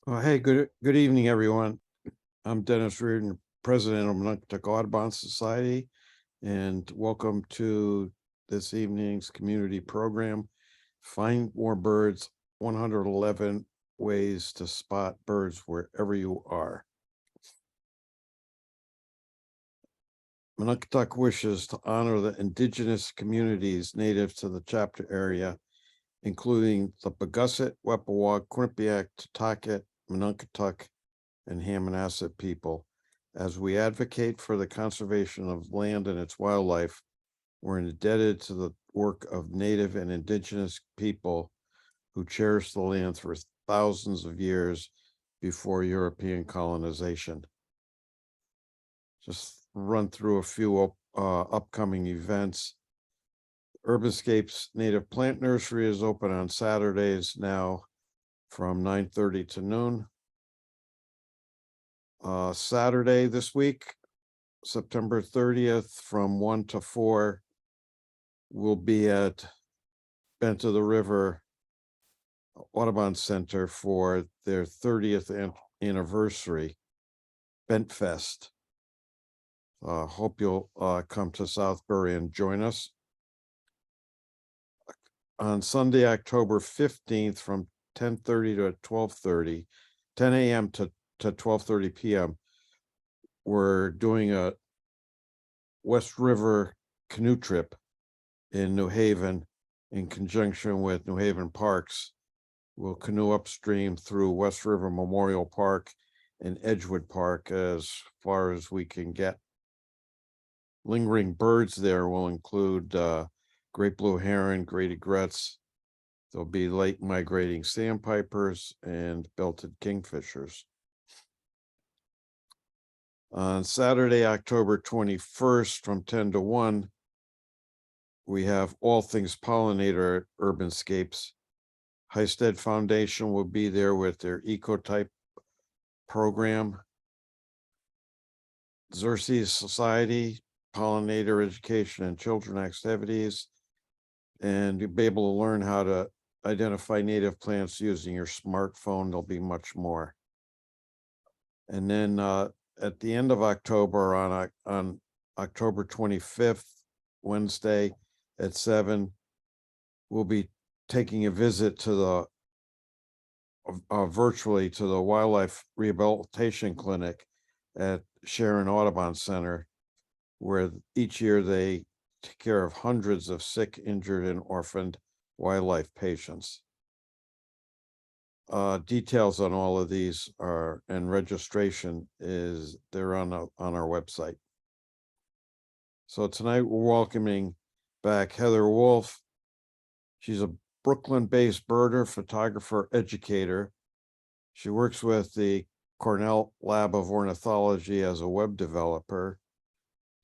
Hey, good evening, everyone. I'm Dennis Reardon, President of Montauk Audubon Society, and welcome to this evening's community program, Find More Birds, 111 Ways to Spot Birds Wherever You Are. Montauk wishes to honor the indigenous communities native to the chapter area, including the Pagusset, Wepawag, Quinnipiac, Tucket, Montauk, and Hammonasset people. As we advocate for the conservation of land and its wildlife, we're indebted to the work of Native and Indigenous people who cherished the land for thousands of years before European colonization. Just run through a few upcoming events. Urbanscapes Native Plant Nursery is open on Saturdays now from 9:30 to noon. Saturday this week, September 30th, from 1 to 4, we'll be at Bent of the River Audubon Center for their 30th anniversary, Bent Fest. Hope you'll come to Southbury and join us. On Sunday, October 15th, from 10:30 to 12:30, 10 a.m. to 12:30 p.m., we're doing a West River canoe trip in New Haven in conjunction with New Haven Parks. We'll canoe upstream through West River Memorial Park and Edgewood Park as far as we can get. Lingering birds there will include great blue heron, great egrets. There'll be late migrating sandpipers and belted kingfishers. On Saturday, October 21st, from 10 to 1, we have All Things Pollinator at Urbanscapes. Highstead Foundation will be there with their Ecotype program. Xerces Society, Pollinator Education and Children Activities. And you'll be able to learn how to identify native plants using your smartphone. There'll be much more. And then at the end of October, on October 25th, Wednesday at 7, we'll be taking a visit to the virtually to the Wildlife Rehabilitation Clinic at Sharon Audubon Center, where each year they take care of hundreds of sick, injured, and orphaned wildlife patients. Details on all of these are, and registration is, they're on our website. So tonight we're welcoming back Heather Wolf. She's a Brooklyn-based birder, photographer, educator. She works with the Cornell Lab of Ornithology as a web developer,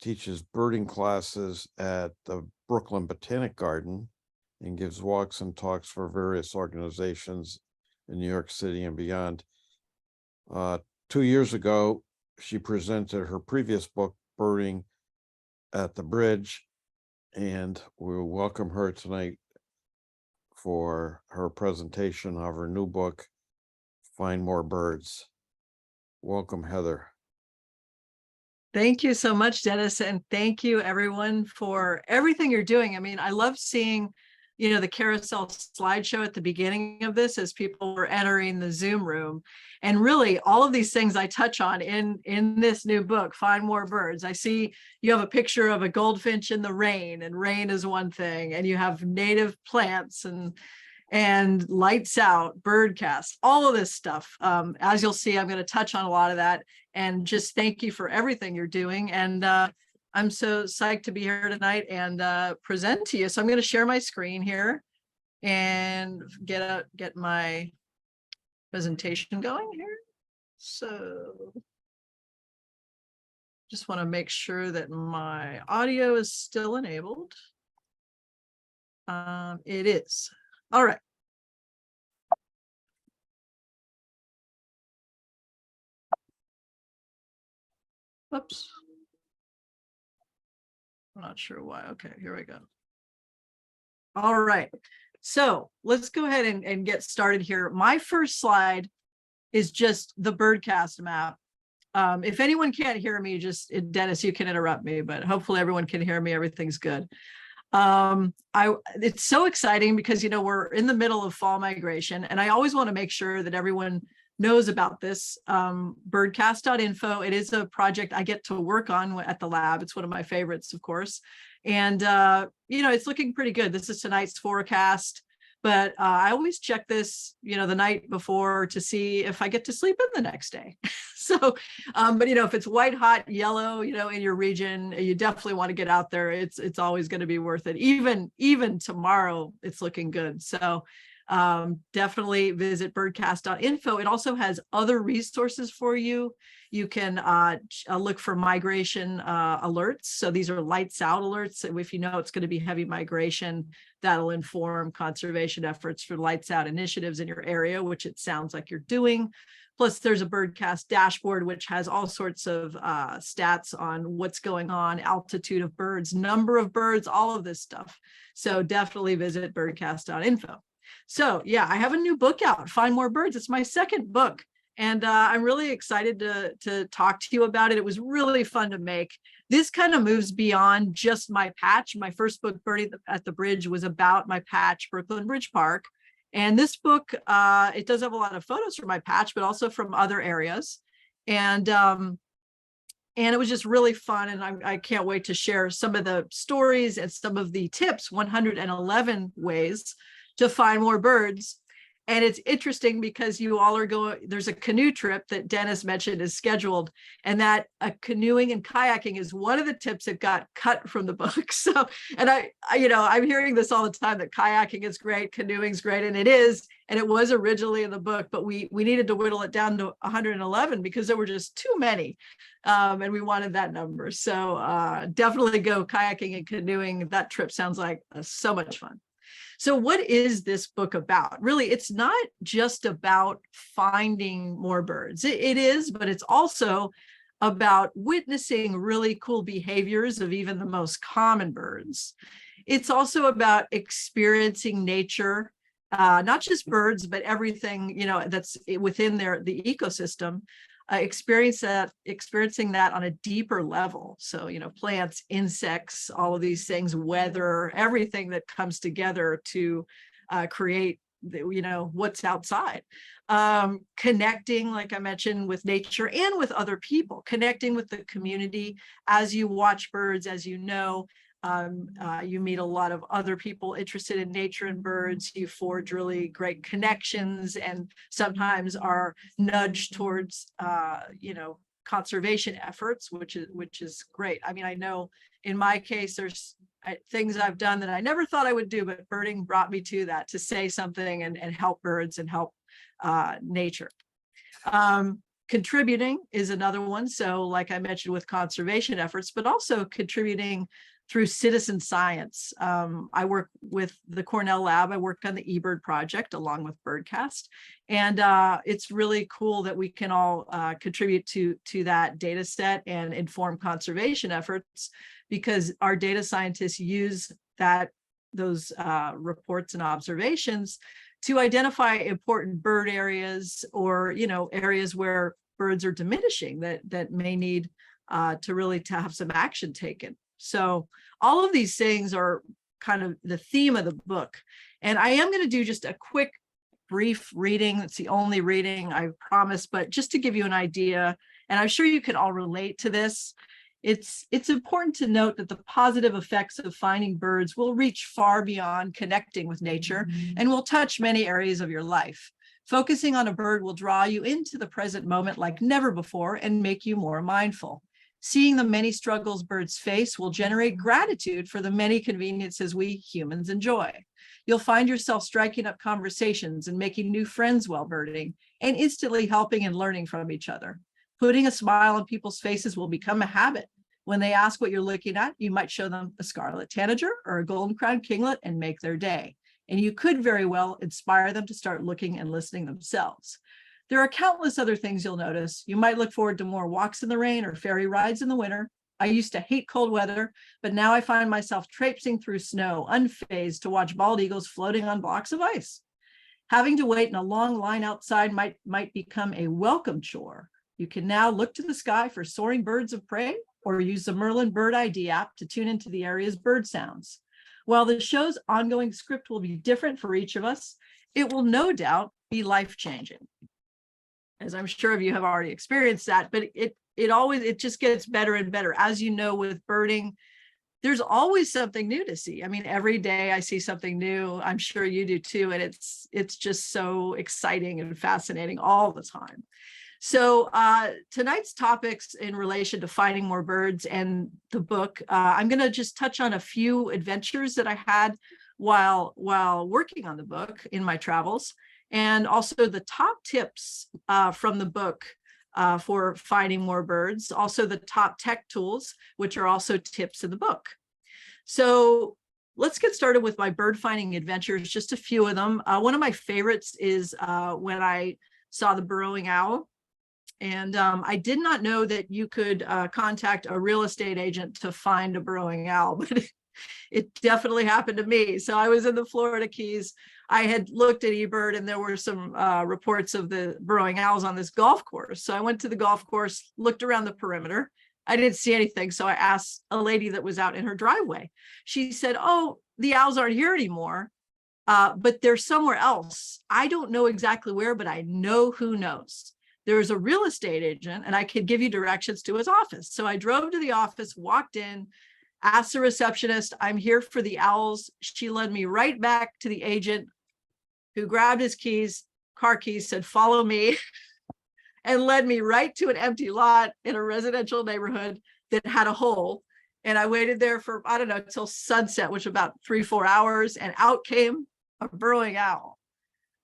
teaches birding classes at the Brooklyn Botanic Garden, and gives walks and talks for various organizations in New York City and beyond. 2 years ago, she presented her previous book, Birding at the Bridge, and we'll welcome her tonight for her presentation of her new book, Find More Birds. Welcome, Heather. Thank you so much, Dennis, and thank you everyone for everything you're doing. I mean, I love seeing, the carousel slideshow at the beginning of this as people were entering the Zoom room. And really, all of these things I touch on in this new book, Find More Birds. I see you have a picture of a goldfinch in the rain, and rain is one thing, and you have native plants and lights out, birdcast, all of this stuff. As you'll see, I'm going to touch on a lot of that, and just thank you for everything you're doing. And I'm so psyched to be here tonight and present to you. So I'm going to share my screen here and get my presentation going here. So just want to make sure that my audio is still enabled. It is. All right. Whoops. I'm not sure why. Okay, here we go. All right. So let's go ahead and get started here. My first slide is just the birdcast map. If anyone can't hear me, just Dennis, you can interrupt me, but hopefully everyone can hear me. Everything's good. It's so exciting because, we're in the middle of fall migration, and I always want to make sure that everyone knows about this. Birdcast.info. It is a project I get to work on at the lab. It's one of my favorites, of course. And, it's looking pretty good. This is tonight's forecast, but I always check this, the night before to see if I get to sleep in the next day. So, but if it's white hot yellow, in your region, you definitely want to get out there. It's always going to be worth it. Even tomorrow, it's looking good. So definitely visit birdcast.info. It also has other resources for you. You can look for migration alerts. So these are lights out alerts. If you know it's going to be heavy migration, that'll inform conservation efforts for lights out initiatives in your area, which it sounds like you're doing. Plus, there's a birdcast dashboard, which has all sorts of stats on what's going on, altitude of birds, number of birds, all of this stuff. So definitely visit birdcast.info. So yeah, I have a new book out, Find More Birds. It's my second book. And I'm really excited to talk to you about it. It was really fun to make. This kind of moves beyond just my patch. My first book, Birdie at the Bridge, was about my patch, Brooklyn Bridge Park. And this book, it does have a lot of photos from my patch, but also from other areas. And it was just really fun. And I can't wait to share some of the stories and some of the tips, 111 ways to find more birds. And it's interesting because you all are going, there's a canoe trip that Dennis mentioned is scheduled, and that canoeing and kayaking is one of the tips that got cut from the book. So, and I'm hearing this all the time, that kayaking is great, canoeing's great, and it is, and it was originally in the book, but we needed to whittle it down to 111 because there were just too many, and we wanted that number. So definitely go kayaking and canoeing. That trip sounds like so much fun. So what is this book about? Really, it's not just about finding more birds. It is, but it's also about witnessing really cool behaviors of even the most common birds. It's also about experiencing nature, not just birds, but everything, that's within the ecosystem. Experiencing that on a deeper level. So, plants, insects, all of these things, weather, everything that comes together to create, what's outside. Connecting, like I mentioned, with nature and with other people, connecting with the community as you watch birds, as you know. You meet a lot of other people interested in nature and birds. You forge really great connections, and sometimes are nudged towards, conservation efforts, which is great. I mean, I know in my case, there's things I've done that I never thought I would do, but birding brought me to that, to say something and help birds and help nature. Contributing is another one. So like I mentioned with conservation efforts, but also contributing through citizen science. I work with the Cornell Lab. I worked on the eBird project along with Birdcast. And it's really cool that we can all contribute to that data set and inform conservation efforts, because our data scientists use those reports and observations to identify important bird areas, or areas where birds are diminishing that may need to have some action taken. So all of these things are kind of the theme of the book. And I am going to do just a quick, brief reading. It's the only reading, I promise, but just to give you an idea, and I'm sure you can all relate to this. It's important to note that the positive effects of finding birds will reach far beyond connecting with nature and will touch many areas of your life. Focusing on a bird will draw you into the present moment like never before and make you more mindful. Seeing the many struggles birds face will generate gratitude for the many conveniences we humans enjoy. You'll find yourself striking up conversations and making new friends while birding, and instantly helping and learning from each other. Putting a smile on people's faces will become a habit. When they ask what you're looking at, you might show them a scarlet tanager or a golden-crowned kinglet and make their day. And you could very well inspire them to start looking and listening themselves. There are countless other things you'll notice. You might look forward to more walks in the rain or ferry rides in the winter. I used to hate cold weather, but now I find myself traipsing through snow, unfazed, to watch bald eagles floating on blocks of ice. Having to wait in a long line outside might become a welcome chore. You can now look to the sky for soaring birds of prey or use the Merlin Bird ID app to tune into the area's bird sounds. While the show's ongoing script will be different for each of us, it will no doubt be life-changing. As I'm sure of you have already experienced that, but it just gets better and better. As you know, with birding, there's always something new to see. I mean, every day I see something new. I'm sure you do too. And it's just so exciting and fascinating all the time. So tonight's topics in relation to finding more birds and the book, I'm going to just touch on a few adventures that I had while working on the book in my travels, and also the top tips from the book for finding more birds, also the top tech tools, which are also tips in the book. So let's get started with my bird finding adventures, just a few of them. One of my favorites is when I saw the burrowing owl. And I did not know that you could contact a real estate agent to find a burrowing owl, but it definitely happened to me. So I was in the Florida Keys. I had looked at eBird and there were some reports of the burrowing owls on this golf course. So I went to the golf course, looked around the perimeter. I didn't see anything. So I asked a lady that was out in her driveway. She said, "Oh, the owls aren't here anymore, but they're somewhere else. I don't know exactly where, but I know who knows." There's a real estate agent and I could give you directions to his office. So I drove to the office, walked in, asked the receptionist, "I'm here for the owls." She led me right back to the agent, who grabbed his car keys, said, "Follow me," and led me right to an empty lot in a residential neighborhood that had a hole. And I waited there for, I don't know, till sunset, which was about 3-4 hours, and out came a burrowing owl.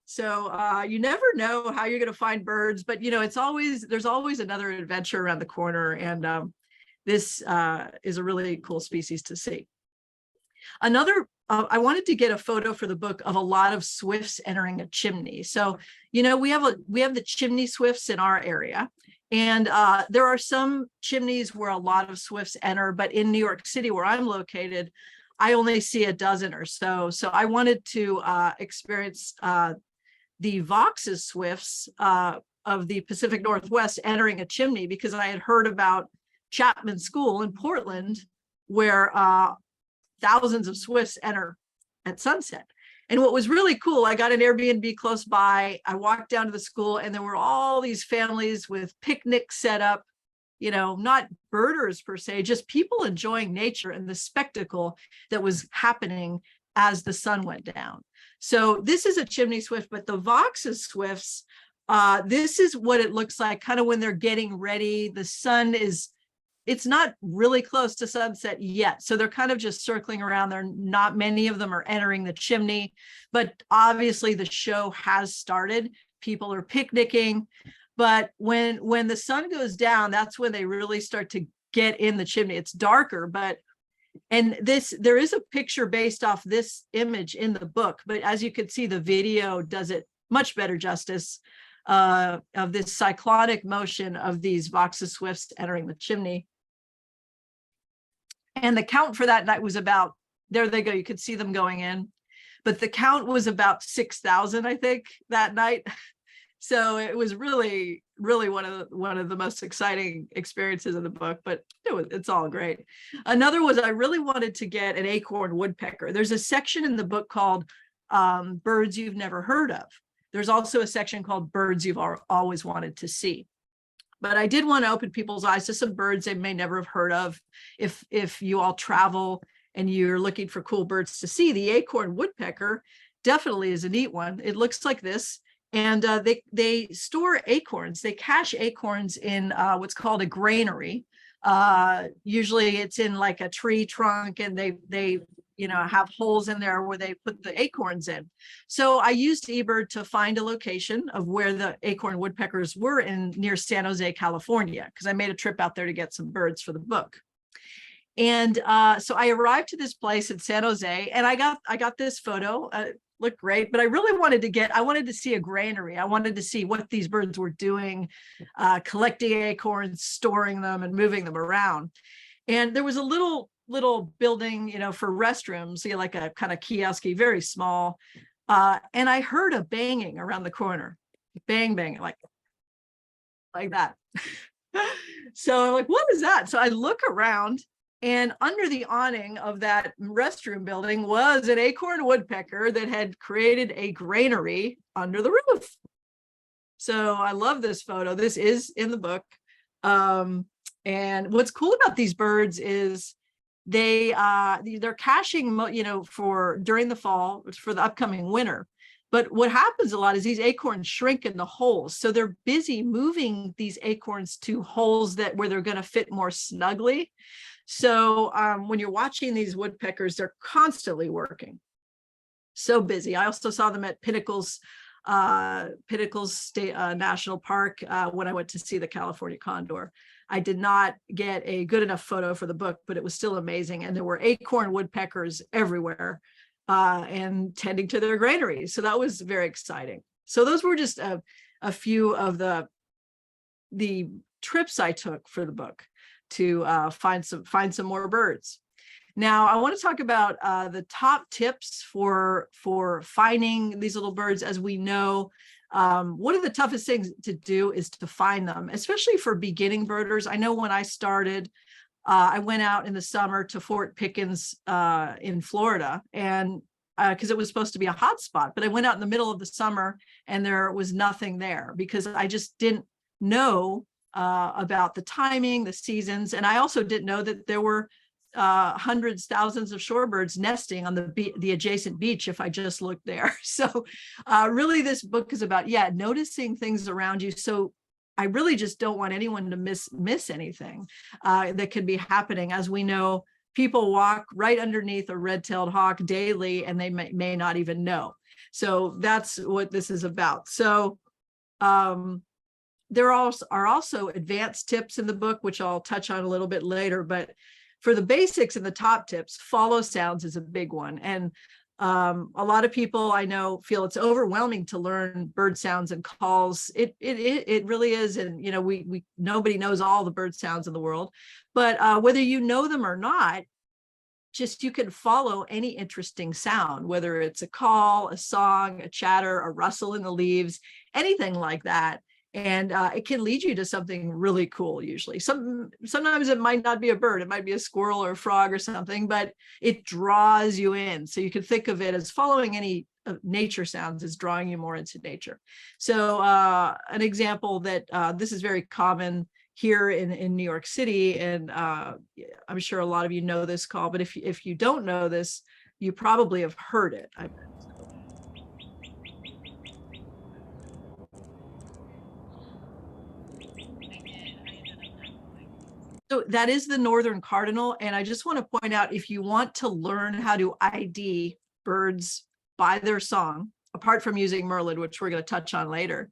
So you never know how you're going to find birds, but there's always another adventure around the corner. And this is a really cool species to see. I wanted to get a photo for the book of a lot of swifts entering a chimney. So, we have the chimney swifts in our area, and there are some chimneys where a lot of swifts enter, but in New York City, where I'm located, I only see a dozen or so. So I wanted to experience the Vox's swifts of the Pacific Northwest entering a chimney, because I had heard about Chapman School in Portland, where thousands of swifts enter at sunset. And what was really cool, I got an Airbnb close by. I walked down to the school and there were all these families with picnics set up, not birders per se, just people enjoying nature and the spectacle that was happening as the sun went down. So this is a chimney swift, but the Vox's swifts, this is what it looks like kind of when they're getting ready. The sun it's not really close to sunset yet. So they're kind of just circling around. They're not many of them are entering the chimney, but obviously the show has started. People are picnicking, but when the sun goes down, that's when they really start to get in the chimney. It's darker, there is a picture based off this image in the book, but as you can see, the video does it much better justice of this cyclonic motion of these Vox's swifts entering the chimney. And the count for that night was about, there they go, you could see them going in, but the count was about 6,000, I think, that night. So it was really, really one of the most exciting experiences in the book, but it's all great. Another was I really wanted to get an acorn woodpecker. There's a section in the book called Birds You've Never Heard of. There's also a section called Birds You've Always Wanted to See. But I did want to open people's eyes to some birds they may never have heard of. If you all travel and you're looking for cool birds to see, the acorn woodpecker definitely is a neat one. It looks like this. And they store acorns. They cache acorns in what's called a granary. Usually it's in like a tree trunk, and they have holes in there where they put the acorns in. So I used eBird to find a location of where the acorn woodpeckers were near San Jose, California, because I made a trip out there to get some birds for the book. And so I arrived to this place in San Jose, and I got this photo. Looked great, but I really wanted to see a granary. I wanted to see what these birds were doing, collecting acorns, storing them, and moving them around. And there was a little building, for restrooms, like a kind of kiosky, very small. And I heard a banging around the corner, bang, bang, like that. So I'm like, what is that? So I look around, and under the awning of that restroom building was an acorn woodpecker that had created a granary under the roof. So I love this photo. This is in the book. And what's cool about these birds is they're caching, for during the fall for the upcoming winter. But what happens a lot is these acorns shrink in the holes. So they're busy moving these acorns to holes where they're going to fit more snugly. So when you're watching these woodpeckers, they're constantly working. So busy. I also saw them at Pinnacles State National Park when I went to see the California condor. I did not get a good enough photo for the book, but it was still amazing. And there were acorn woodpeckers everywhere and tending to their granaries. So that was very exciting. So those were just a few of the trips I took for the book to find some more birds. Now, I want to talk about the top tips for finding these little birds. As we know, one of the toughest things to do is to find them, especially for beginning birders. I know when I started, I went out in the summer to Fort Pickens in Florida, and because it was supposed to be a hot spot, but I went out in the middle of the summer and there was nothing there because I just didn't know about the timing, the seasons, and I also didn't know that there were hundreds, thousands of shorebirds nesting on the adjacent beach if I just looked there. So really this book is about, noticing things around you. So I really just don't want anyone to miss anything that could be happening. As we know, people walk right underneath a red-tailed hawk daily and they may not even know. So that's what this is about. So there are also advanced tips in the book, which I'll touch on a little bit later, but for the basics and the top tips, follow sounds is a big one. And a lot of people I know feel it's overwhelming to learn bird sounds and calls. It really is. And, nobody knows all the bird sounds in the world, but whether you know them or not, just you can follow any interesting sound, whether it's a call, a song, a chatter, a rustle in the leaves, anything like that. And it can lead you to something really cool. Usually, sometimes it might not be a bird; it might be a squirrel or a frog or something, but it draws you in. So you can think of it as following any nature sounds is drawing you more into nature. So an example that this is very common here in New York City, and I'm sure a lot of you know this call, but if you don't know this, you probably have heard it. So that is the northern cardinal. And I just want to point out, if you want to learn how to ID birds by their song, apart from using Merlin, which we're going to touch on later,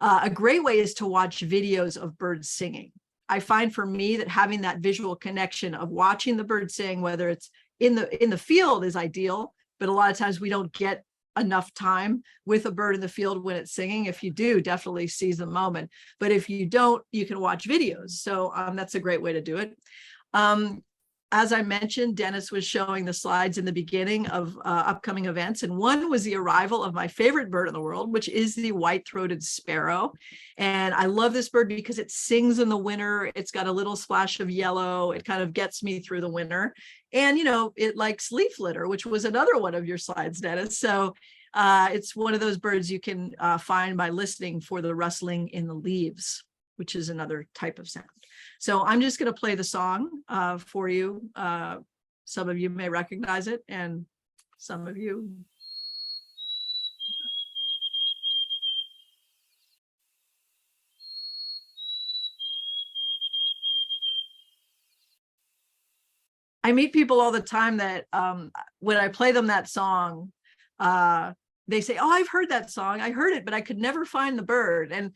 a great way is to watch videos of birds singing. I find for me that having that visual connection of watching the bird sing, whether it's in the field, is ideal, but a lot of times we don't get enough time with a bird in the field when it's singing. If you do, definitely seize the moment. But if you don't, you can watch videos. So that's a great way to do it. As I mentioned, Dennis was showing the slides in the beginning of upcoming events, and one was the arrival of my favorite bird in the world, which is the white-throated sparrow. And I love this bird because it sings in the winter. It's got a little splash of yellow. It kind of gets me through the winter. And, it likes leaf litter, which was another one of your slides, Dennis. So it's one of those birds you can find by listening for the rustling in the leaves, which is another type of sound. So I'm just going to play the song for you. Some of you may recognize it, and some of you. I meet people all the time that when I play them that song, they say, "Oh, I've heard that song. I heard it, but I could never find the bird." And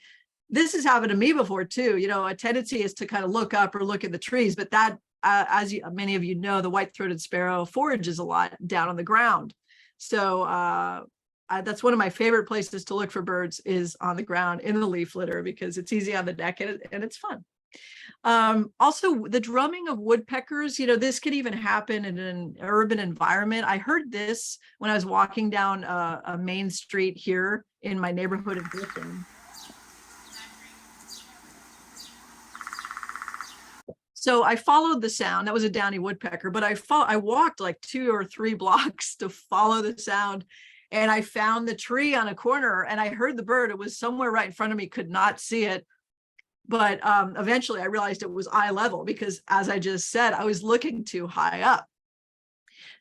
this has happened to me before too. A tendency is to kind of look up or look in the trees, but that, as many of you know, the white-throated sparrow forages a lot down on the ground. So that's one of my favorite places to look for birds, is on the ground in the leaf litter, because it's easy on the deck and it's fun. Also, the drumming of woodpeckers, this could even happen in an urban environment. I heard this when I was walking down a main street here in my neighborhood in Brooklyn. So I followed the sound. That was a downy woodpecker, but I walked like 2 or 3 blocks to follow the sound. And I found the tree on a corner and I heard the bird. It was somewhere right in front of me, could not see it. But eventually I realized it was eye level because, as I just said, I was looking too high up.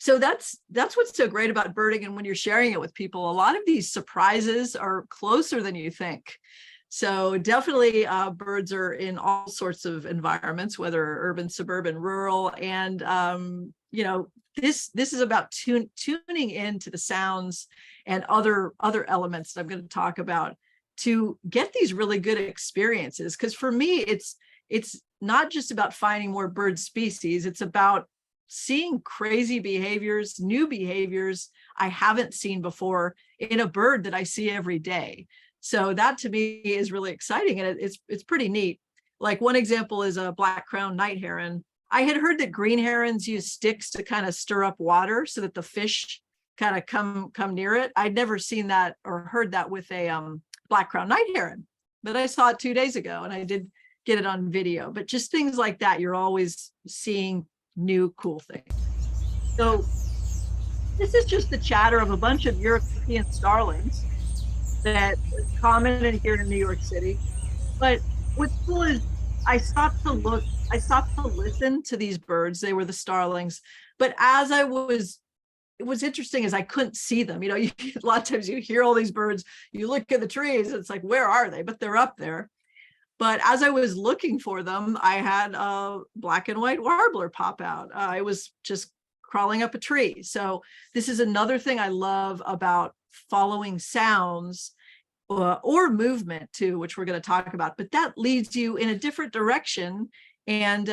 So that's what's so great about birding. And when you're sharing it with people, a lot of these surprises are closer than you think. So definitely birds are in all sorts of environments, whether urban, suburban, rural. And, this is about tuning into the sounds and other elements that I'm going to talk about to get these really good experiences. Because for me, it's not just about finding more bird species. It's about seeing crazy behaviors, new behaviors I haven't seen before in a bird that I see every day. So that to me is really exciting, and it's pretty neat. Like one example is a black-crowned night heron. I had heard that green herons use sticks to kind of stir up water so that the fish kind of come near it. I'd never seen that or heard that with a black-crowned night heron, but I saw it 2 days ago and I did get it on video. But just things like that, you're always seeing new cool things. So this is just the chatter of a bunch of European starlings that is common in here in New York City. But what's cool is I stopped to listen to these birds. They were the starlings. But it was interesting as I couldn't see them. A lot of times you hear all these birds, you look at the trees, it's like, where are they? But they're up there. But as I was looking for them, I had a black and white warbler pop out. I was just crawling up a tree. So this is another thing I love about following sounds or movement too, which we're going to talk about. But that leads you in a different direction. And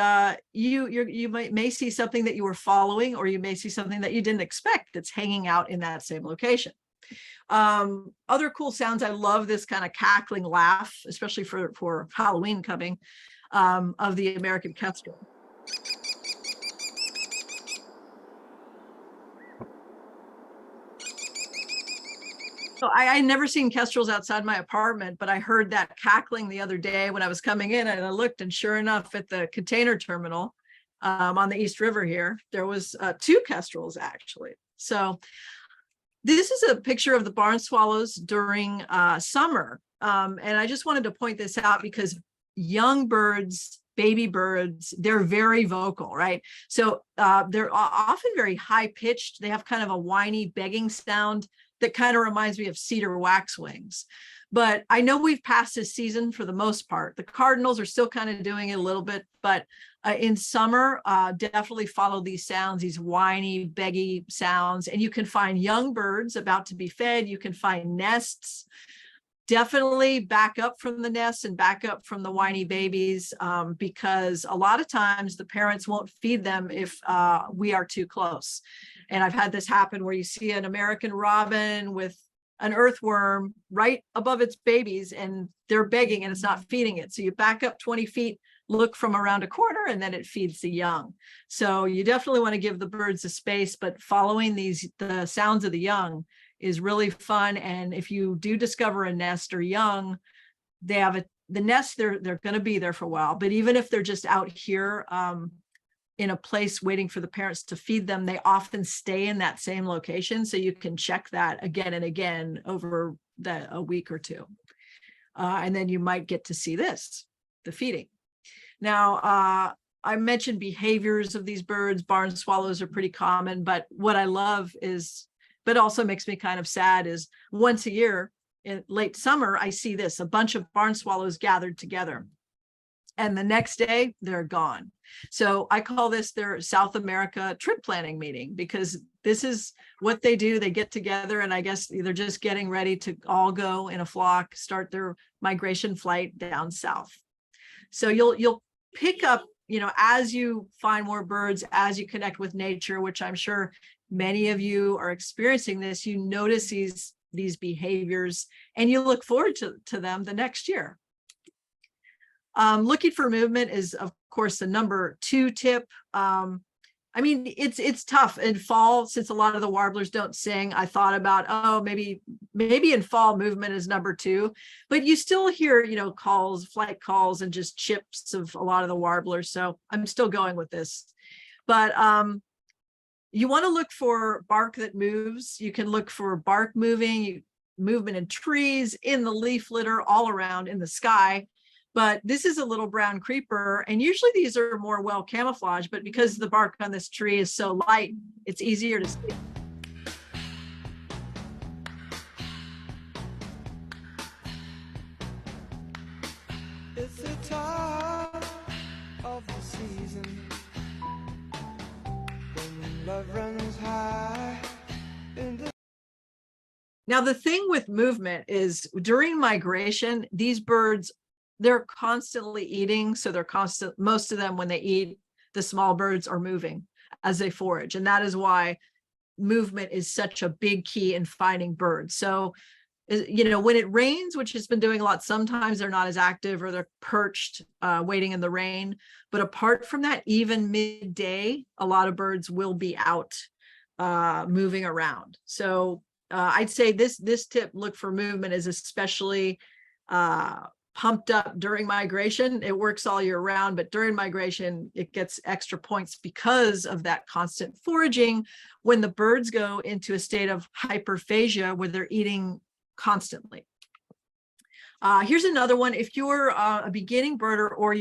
you may see something that you were following, or you may see something that you didn't expect that's hanging out in that same location. Other cool sounds. I love this kind of cackling laugh, especially for Halloween coming, of the American kestrel. So I never seen kestrels outside my apartment, but I heard that cackling the other day when I was coming in, and I looked, and sure enough, at the container terminal on the East River here, there was 2 kestrels actually. So this is a picture of the barn swallows during summer. And I just wanted to point this out because young birds, baby birds, they're very vocal, right? So they're often very high pitched. They have kind of a whiny begging sound that kind of reminds me of cedar waxwings. But I know we've passed this season for the most part. The cardinals are still kind of doing it a little bit, but in summer, definitely follow these sounds, these whiny, beggy sounds. And you can find young birds about to be fed. You can find nests. Definitely back up from the nests and back up from the whiny babies, because a lot of times the parents won't feed them if we are too close. And I've had this happen where you see an American robin with an earthworm right above its babies and they're begging and it's not feeding it. So you back up 20 feet, look from around a corner, and then it feeds the young. So you definitely want to give the birds a space, but following the sounds of the young is really fun. And if you do discover a nest or young, they have the nest, they're going to be there for a while. But even if they're just out here in a place waiting for the parents to feed them, they often stay in that same location. So you can check that again and again over a week or two. And then you might get to see the feeding. Now, I mentioned behaviors of these birds. Barn swallows are pretty common, but what I love is, but also makes me kind of sad, is once a year in late summer, I see a bunch of barn swallows gathered together. And the next day they're gone. So I call this their South America trip planning meeting, because this is what they do. They get together, and I guess they're just getting ready to all go in a flock, start their migration flight down south. So you'll pick up, as you find more birds, as you connect with nature, which I'm sure many of you are experiencing this, you notice these behaviors and you look forward to them the next year. Looking for movement is, of course, the number 2 tip. I mean, it's tough in fall, since a lot of the warblers don't sing. I thought about, oh, maybe in fall movement is number 2, but you still hear, calls, flight calls, and just chips of a lot of the warblers. So I'm still going with this. But you want to look for bark that moves. You can look for bark moving, movement in trees, in the leaf litter, all around in the sky. But this is a little brown creeper, and usually these are more well camouflaged, but because the bark on this tree is so light, it's easier to see. It's the time of the season when love runs high in the... Now, the thing with movement is during migration, these birds, they're constantly eating. So most of them, when they eat, the small birds are moving as they forage. And that is why movement is such a big key in finding birds. So, when it rains, which has been doing a lot, sometimes they're not as active, or they're perched, waiting in the rain. But apart from that, even midday, a lot of birds will be out moving around. So I'd say this tip, look for movement, is especially pumped up during migration. It works all year round, but during migration, it gets extra points because of that constant foraging, when the birds go into a state of hyperphagia where they're eating constantly. Here's another one. If you're a beginning birder, or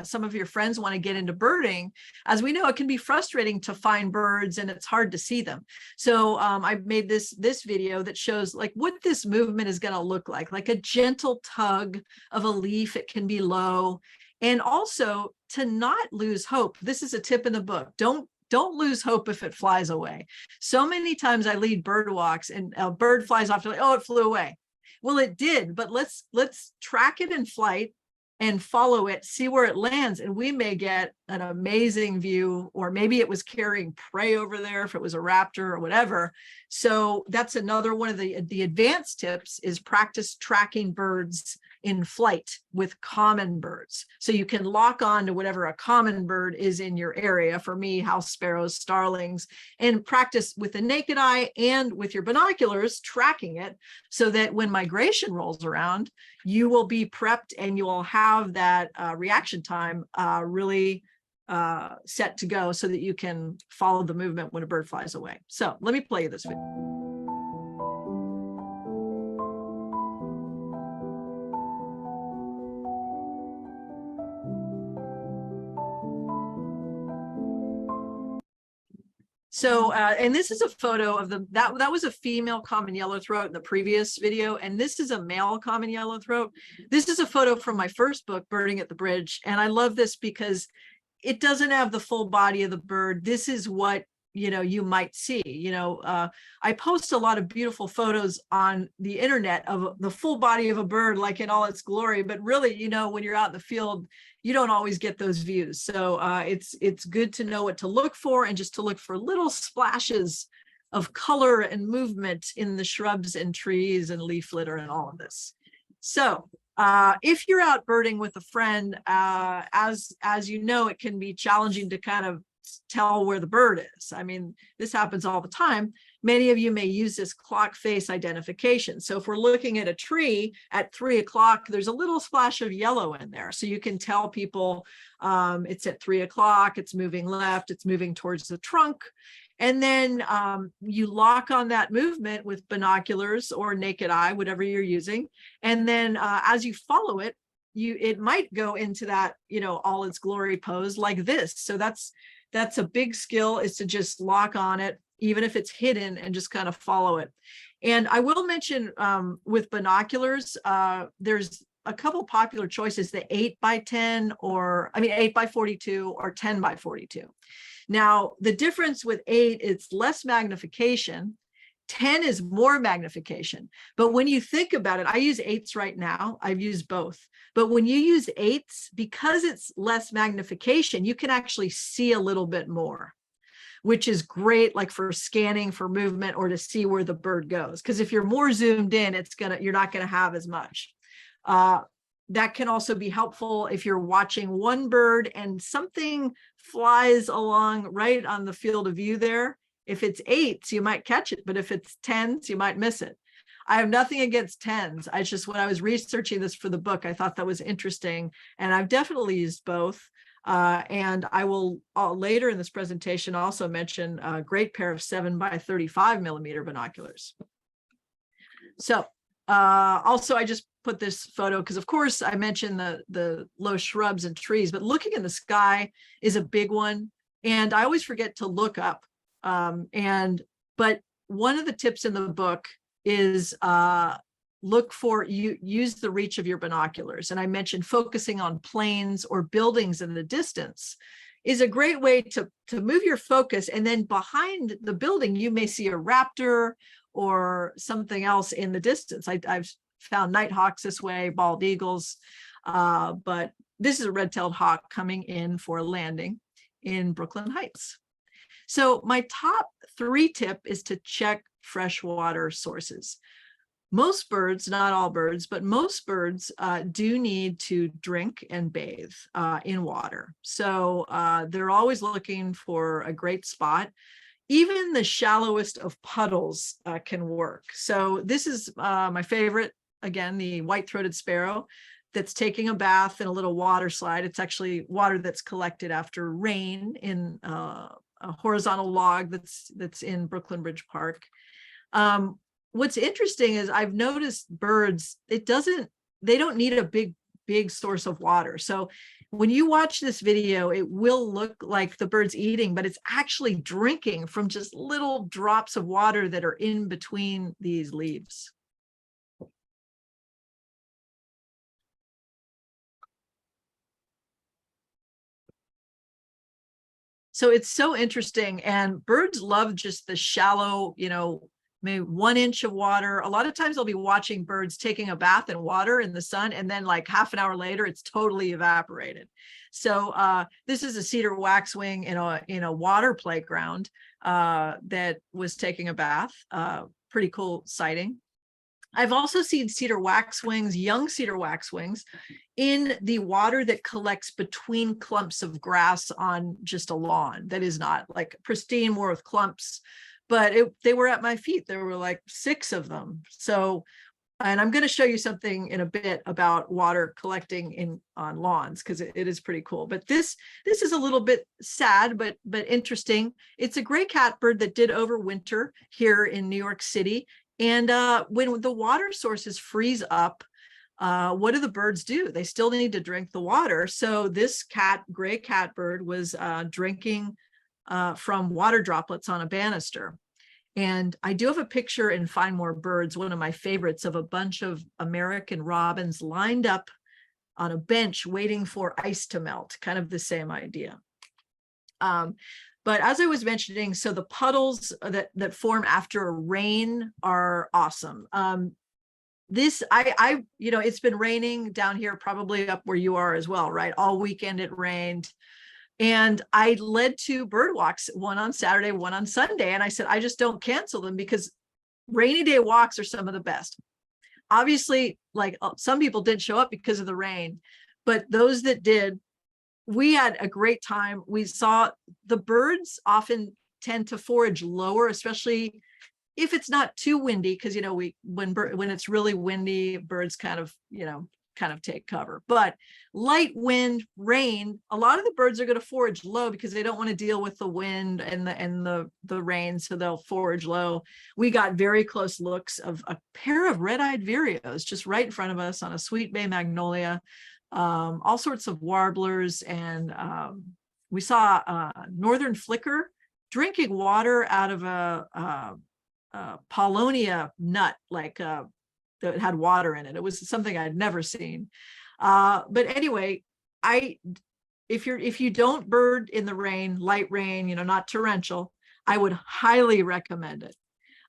some of your friends want to get into birding, as we know, it can be frustrating to find birds and it's hard to see them. So I made this video that shows like what this movement is going to look like a gentle tug of a leaf. It can be low, and also to not lose hope. This is a tip in the book. Don't lose hope if it flies away. So many times I lead bird walks and a bird flies off, like, oh, it flew away. Well, it did, but let's track it in flight and follow it, see where it lands, and we may get an amazing view, or maybe it was carrying prey over there if it was a raptor or whatever. So that's another one of the advanced tips, is practice tracking birds in flight with common birds. So you can lock on to whatever a common bird is in your area. For me, house sparrows, starlings, and practice with the naked eye and with your binoculars tracking it, so that when migration rolls around, you will be prepped and you will have that reaction time really set to go, so that you can follow the movement when a bird flies away. So let me play you this video. So, and this is a photo of that was a female common yellowthroat in the previous video. And this is a male common yellowthroat. This is a photo from my first book, Birding at the Bridge. And I love this because it doesn't have the full body of the bird. This is what, you might see. I post a lot of beautiful photos on the internet of the full body of a bird, like in all its glory. But really, when you're out in the field, you don't always get those views. So it's good to know what to look for, and just to look for little splashes of color and movement in the shrubs and trees and leaf litter and all of this. So if you're out birding with a friend, as you know, it can be challenging to kind of tell where the bird is. I mean, this happens all the time. Many of you may use this clock face identification. So if we're looking at a tree at 3 o'clock, there's a little splash of yellow in there. So you can tell people it's at 3 o'clock, it's moving left, it's moving towards the trunk. And then you lock on that movement with binoculars or naked eye, whatever you're using. And then as you follow it, it might go into that, all its glory pose like this. So that's a big skill, is to just lock on it, even if it's hidden, and just kind of follow it. And I will mention with binoculars, there's a couple popular choices, the 8x10 8x42 or 10x42. Now, the difference with 8, it's less magnification. 10 is more magnification. But when you think about it, I use 8s right now. I've used both. But when you use 8s, because it's less magnification, you can actually see a little bit more, which is great, like for scanning for movement or to see where the bird goes. Because if you're more zoomed in, you're not going to have as much. that can also be helpful if you're watching one bird and something flies along right on the field of view there. If it's 8s, you might catch it, but if it's 10s, you might miss it. I have nothing against 10s. I just, when I was researching this for the book, I thought that was interesting. And I've definitely used both. And I will later in this presentation also mention a great pair of 7 by 35 millimeter binoculars. So also, I just put this photo because, of course, I mentioned the low shrubs and trees, but looking in the sky is a big one. And I always forget to look up. But one of the tips in the book is use the reach of your binoculars. And I mentioned focusing on planes or buildings in the distance is a great way to move your focus. And then behind the building, you may see a raptor or something else in the distance. I've found nighthawks this way, bald eagles, but this is a red-tailed hawk coming in for a landing in Brooklyn Heights. So my top 3 tip is to check freshwater sources. Most birds, not all birds, but most birds do need to drink and bathe in water. So they're always looking for a great spot. Even the shallowest of puddles can work. So this is my favorite, again, the white-throated sparrow that's taking a bath in a little water slide. It's actually water that's collected after rain in a horizontal log that's in Brooklyn Bridge Park. What's interesting is I've noticed birds, they don't need a big source of water. So when you watch this video, it will look like the bird's eating, but it's actually drinking from just little drops of water that are in between these leaves. So it's so interesting, and birds love just the shallow, maybe 1 inch of water. A lot of times I'll be watching birds taking a bath in water in the sun, and then like half an hour later, it's totally evaporated. So this is a cedar waxwing in a water playground that was taking a bath. Pretty cool sighting. I've also seen cedar waxwings, young cedar waxwings, in the water that collects between clumps of grass on just a lawn that is not like pristine, more with clumps, but they were at my feet. There were like 6 of them. So, and I'm going to show you something in a bit about water collecting on lawns, because it is pretty cool. But this is a little bit sad, but interesting. It's a gray catbird that did overwinter here in New York City. And when the water sources freeze up, what do the birds do? They still need to drink the water. So this gray catbird was drinking from water droplets on a banister. And I do have a picture in Find More Birds, one of my favorites, of a bunch of American robins lined up on a bench waiting for ice to melt, kind of the same idea. But as I was mentioning, so the puddles that form after rain are awesome. It's been raining down here, probably up where you are as well, right? All weekend it rained. And I led 2 bird walks, one on Saturday, one on Sunday. And I said, I just don't cancel them because rainy day walks are some of the best. Obviously, like some people didn't show up because of the rain, but those that did, we had a great time. We saw the birds often tend to forage lower, especially if it's not too windy, because when it's really windy, birds kind of take cover. But light wind, rain, a lot of the birds are going to forage low because they don't want to deal with the wind and the rain, so they'll forage low. We got very close looks of a pair of red-eyed vireos just right in front of us on a sweet bay magnolia. All sorts of warblers, and we saw northern flicker drinking water out of a Paulownia nut, that had water in it. It was something I'd never seen. But anyway, if you don't bird in the rain, light rain, not torrential, I would highly recommend it.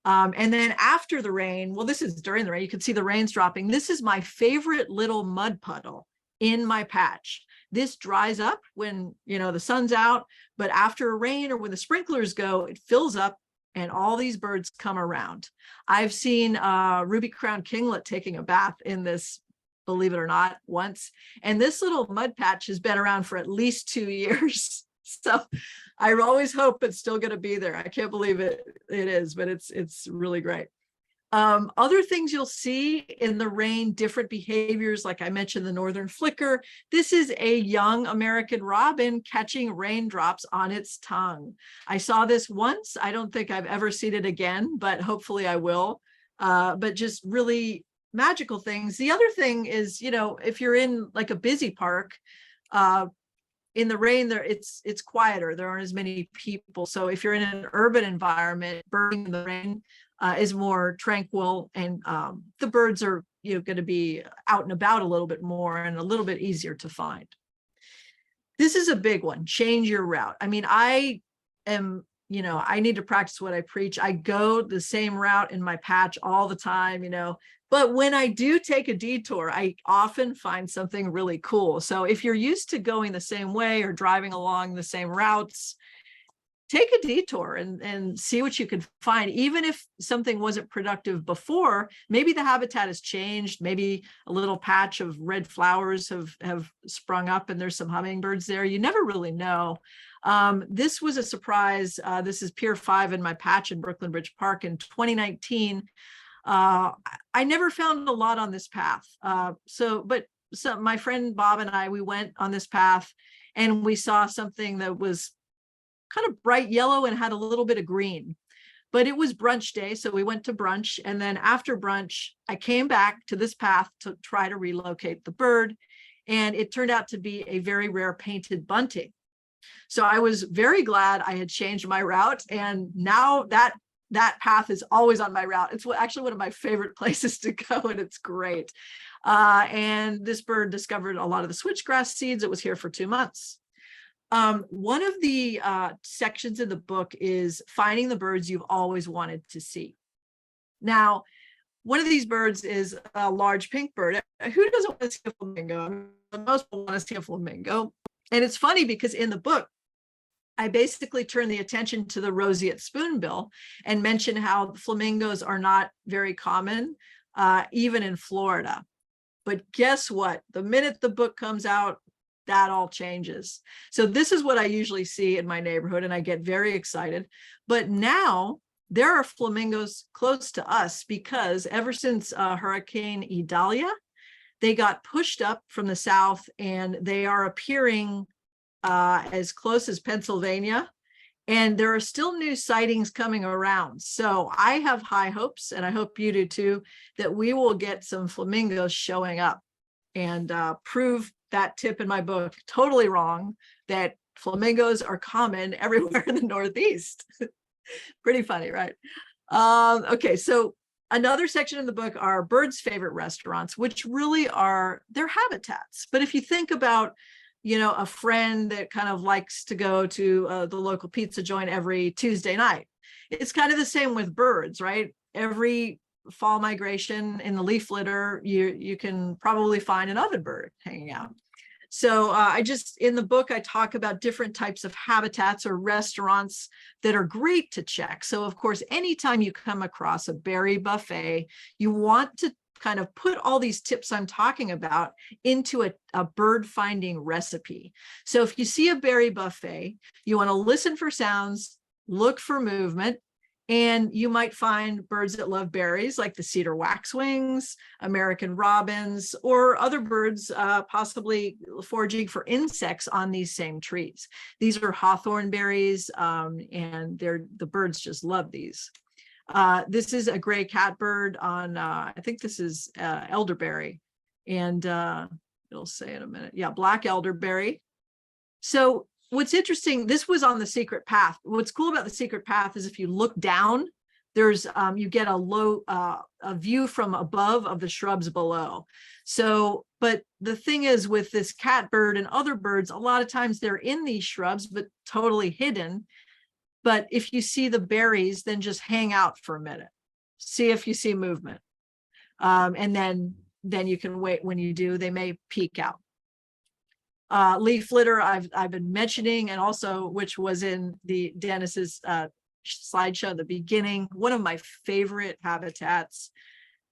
And then after the rain, well, this is during the rain, you can see the rain's dropping. This is my favorite little mud puddle in my patch. This dries up when, the sun's out, but after a rain or when the sprinklers go, it fills up and all these birds come around. I've seen ruby-crowned kinglet taking a bath in this believe it or not, once. And this little mud patch has been around for at least 2 years. So I always hope it's still going to be there. I can't believe it is, but it's really great. Other things you'll see in the rain, different behaviors, like I mentioned, the northern flicker. This is a young American robin catching raindrops on its tongue. I saw this once. I don't think I've ever seen it again, but hopefully I will. But just really magical things. The other thing is, if you're in like a busy park, in the rain, it's quieter. There aren't as many people. So if you're in an urban environment, birding in the rain is more tranquil, and the birds are going to be out and about a little bit more and a little bit easier to find. This is a big one. Change your route. I mean, I need to practice what I preach. I go the same route in my patch all the time, but when I do take a detour, I often find something really cool. So if you're used to going the same way or driving along the same routes, take a detour and see what you can find. Even if something wasn't productive before, maybe the habitat has changed. Maybe a little patch of red flowers have sprung up and there's some hummingbirds there. You never really know. This was a surprise. This is Pier 5 in my patch in Brooklyn Bridge Park in 2019. I never found a lot on this path. So my friend Bob and I, we went on this path and we saw something that was kind of bright yellow and had a little bit of green, but it was brunch day. So we went to brunch. And then after brunch, I came back to this path to try to relocate the bird. And it turned out to be a very rare painted bunting. So I was very glad I had changed my route. And now that path is always on my route. It's actually one of my favorite places to go, and it's great. And this bird discovered a lot of the switchgrass seeds. It was here for 2 months. One of the sections in the book is finding the birds you've always wanted to see. Now, one of these birds is a large pink bird. Who doesn't want to see a flamingo? Most people want to see a flamingo. And it's funny because in the book, I basically turn the attention to the roseate spoonbill and mention how flamingos are not very common, even in Florida. But guess what? The minute the book comes out, that all changes. So this is what I usually see in my neighborhood, and I get very excited. But now there are flamingos close to us because ever since Hurricane Idalia, they got pushed up from the south and they are appearing as close as Pennsylvania. And there are still new sightings coming around. So I have high hopes, and I hope you do too, that we will get some flamingos showing up and prove that tip in my book totally wrong, that flamingos are common everywhere in the Northeast. Pretty funny, right? Okay, so another section in the book are birds' favorite restaurants, which really are their habitats. But if you think about, a friend that kind of likes to go to the local pizza joint every Tuesday night, it's kind of the same with birds, right? Every fall migration in the leaf litter, you can probably find an ovenbird hanging out. So in the book, I talk about different types of habitats or restaurants that are great to check. So of course, anytime you come across a berry buffet, you want to kind of put all these tips I'm talking about into a bird finding recipe. So if you see a berry buffet, you want to listen for sounds, look for movement, and you might find birds that love berries like the cedar waxwings, American robins, or other birds possibly foraging for insects on these same trees. These are hawthorn berries, and the birds just love these. This is a gray catbird on, I think this is elderberry, and it'll say in a minute. Yeah, black elderberry. So what's interesting, this was on the secret path. What's cool about the secret path is if you look down, there's you get a view from above of the shrubs below. So, but the thing is with this catbird and other birds, a lot of times they're in these shrubs, but totally hidden. But if you see the berries, then just hang out for a minute, see if you see movement. And then you can wait. When you do, they may peek out. Leaf litter I've been mentioning, and also which was in the Dennis's slideshow at the beginning, one of my favorite habitats,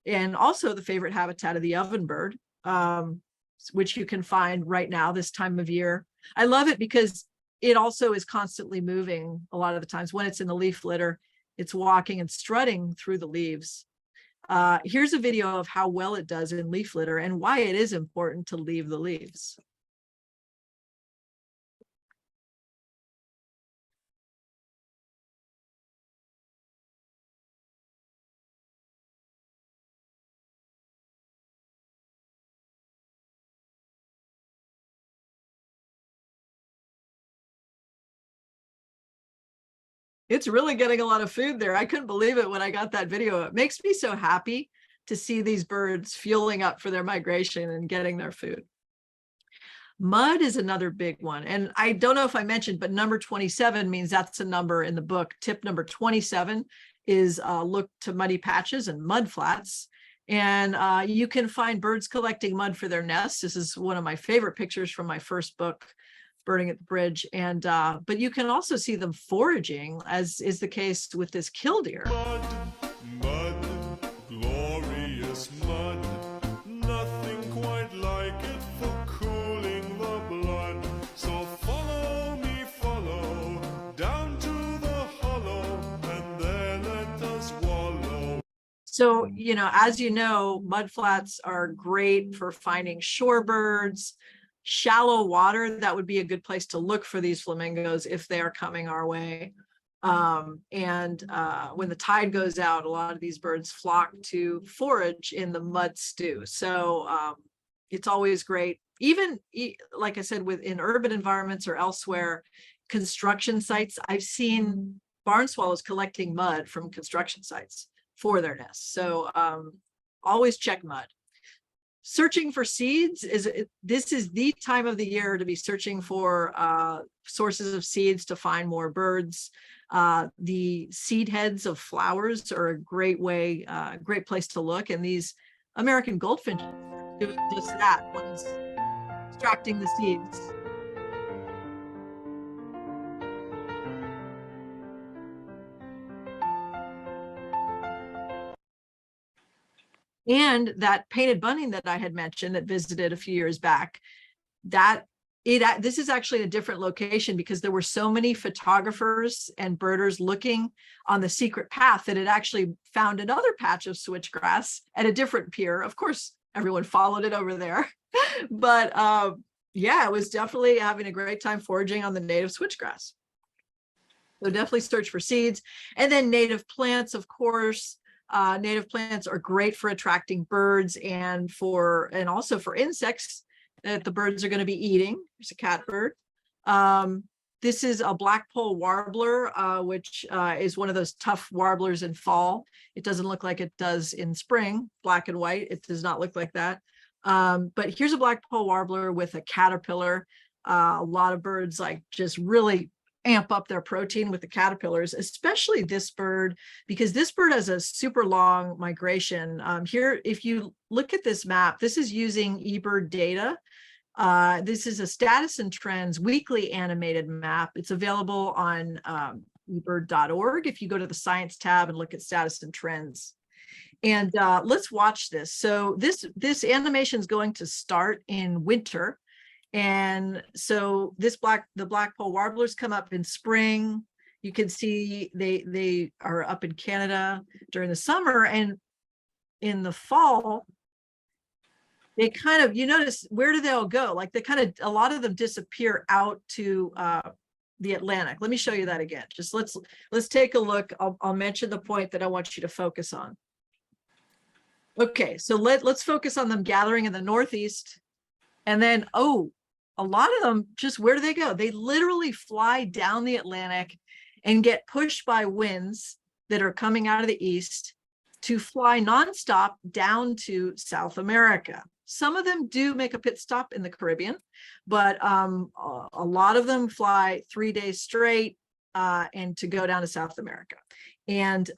and also the favorite habitat of the ovenbird. which you can find right now this time of year. I love it because it also is constantly moving. A lot of the times when it's in the leaf litter, it's walking and strutting through the leaves. Here's a video of how well it does in leaf litter and why it is important to leave the leaves. It's really getting a lot of food there. I couldn't believe it when I got that video. It makes me so happy to see these birds fueling up for their migration and getting their food. Mud is another big one. And I don't know if I mentioned, but number 27 means that's a number in the book. Tip number 27 is look to muddy patches and mud flats. And you can find birds collecting mud for their nests. This is one of my favorite pictures from my first book, Birding at the Bridge. And but you can also see them foraging, as is the case with this killdeer. Mud, mud, glorious mud, nothing quite like it for cooling the blood. So follow me, follow, down to the hollow, and there let us wallow. So, as you know, mud flats are great for finding shorebirds. Shallow water, that would be a good place to look for these flamingos if they are coming our way. When the tide goes out, a lot of these birds flock to forage in the mud stew. So it's always great. Even like I said, in urban environments or elsewhere, construction sites, I've seen barn swallows collecting mud from construction sites for their nests. So always check mud. Searching for seeds this is the time of the year to be searching for sources of seeds to find more birds. The seed heads of flowers are a great place to look. And these American goldfinches do just that, one's extracting the seeds. And that painted bunting that I had mentioned that visited a few years back, this is actually a different location because there were so many photographers and birders looking on the secret path that it actually found another patch of switchgrass at a different pier. Of course, everyone followed it over there. But yeah, it was definitely having a great time foraging on the native switchgrass. So definitely search for seeds. And then native plants, of course. Native plants are great for attracting birds and also for insects that the birds are going to be eating. There's a catbird. This is a blackpoll warbler, which is one of those tough warblers in fall. It doesn't look like it does in spring, black and white. It does not look like that. But here's a blackpoll warbler with a caterpillar. A lot of birds just really amp up their protein with the caterpillars, especially this bird, because this bird has a super long migration. Here, if you look at this map, this is using eBird data. This is a status and trends weekly animated map. It's available on ebird.org if you go to the science tab and look at status and trends. And let's watch this. So this animation is going to start in winter. And so the blackpoll warblers come up in spring. You can see they are up in Canada during the summer, and in the fall, they kind of, you notice, where do they all go? A lot of them disappear out to the Atlantic. Let me show you that again. Just let's take a look. I'll mention the point that I want you to focus on. Okay, so let's focus on them gathering in the Northeast. And then, a lot of them, just where do they go? They literally fly down the Atlantic and get pushed by winds that are coming out of the east to fly nonstop down to South America. Some of them do make a pit stop in the Caribbean, but a lot of them fly 3 days straight and to go down to South America. And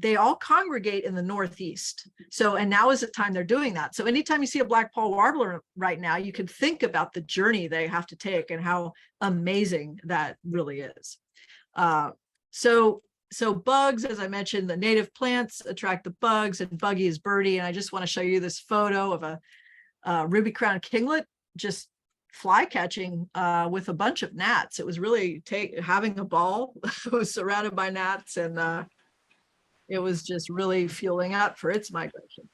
they all congregate in the Northeast. So, and now is the time they're doing that. So anytime you see a blackpoll warbler right now, you can think about the journey they have to take and how amazing that really is. So so bugs, as I mentioned, the native plants attract the bugs, and Buggy is birdie. And I just want to show you this photo of a ruby crowned kinglet just fly catching with a bunch of gnats. It was really having a ball. It was surrounded by gnats, and it was just really fueling up for its migration.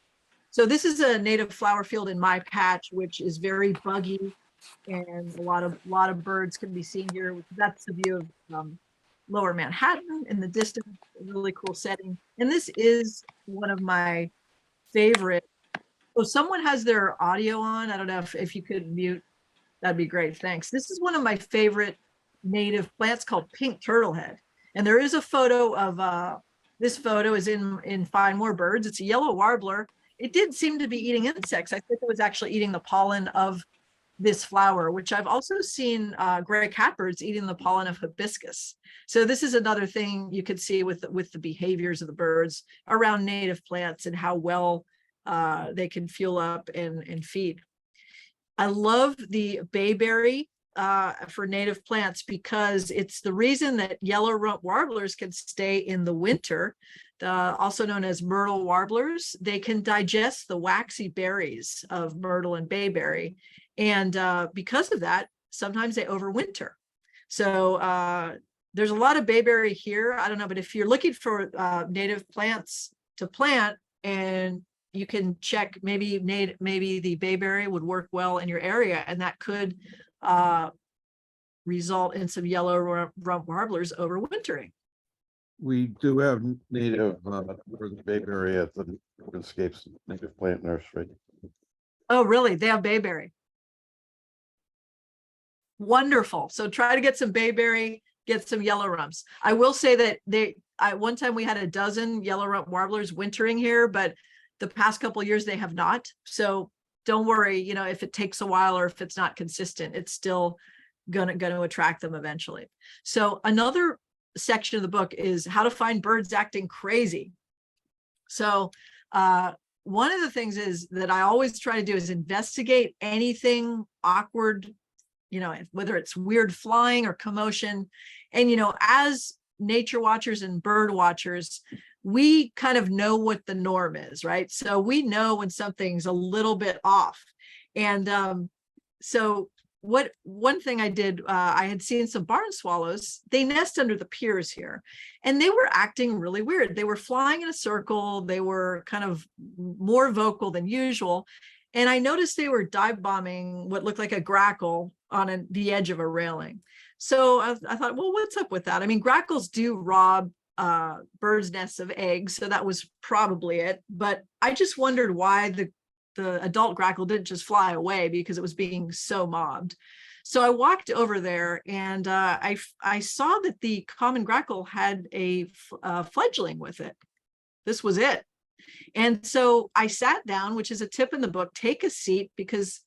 So this is a native flower field in my patch, which is very buggy, and a lot of birds can be seen here. That's the view of Lower Manhattan in the distance, a really cool setting. And this is one of my favorite. Oh, someone has their audio on. I don't know if you could mute, that'd be great. Thanks. This is one of my favorite native plants called pink turtlehead. And there is a photo of, this photo is in Find More Birds. It's a yellow warbler. It did seem to be eating insects. I think it was actually eating the pollen of this flower, which I've also seen gray catbirds eating the pollen of hibiscus. So this is another thing you could see with the behaviors of the birds around native plants and how well they can fuel up and feed. I love the bayberry for native plants because it's the reason that yellow rump warblers can stay in the winter, also known as myrtle warblers. They can digest the waxy berries of myrtle and bayberry. And because of that, sometimes they overwinter. So there's a lot of bayberry here. I don't know, but if you're looking for native plants to plant, and you can check, maybe the bayberry would work well in your area, and that could result in some yellow rump warblers overwintering. We do have native bayberry at the Escapes Native Plant Nursery. Oh, really? They have bayberry. Wonderful. So try to get some bayberry, get some yellow rumps. I will say that one time we had a dozen yellow rump warblers wintering here, but the past couple of years they have not. So don't worry, if it takes a while or if it's not consistent, it's still gonna attract them eventually. So another section of the book is how to find birds acting crazy. So one of the things is that I always try to do is investigate anything awkward, whether it's weird flying or commotion. And, as nature watchers and bird watchers, we kind of know what the norm is, right? So we know when something's a little bit off. And so one thing I did, I had seen some barn swallows. They nest under the piers here, and they were acting really weird. They were flying in a circle. They were kind of more vocal than usual. And I noticed they were dive bombing what looked like a grackle on the edge of a railing. So I thought, well, what's up with that? I mean, grackles do rob birds' nests of eggs, so that was probably it. But I just wondered why the adult grackle didn't just fly away, because it was being so mobbed. So I walked over there, and I saw that the common grackle had a fledgling with it. This was it. And so I sat down, which is a tip in the book, take a seat, because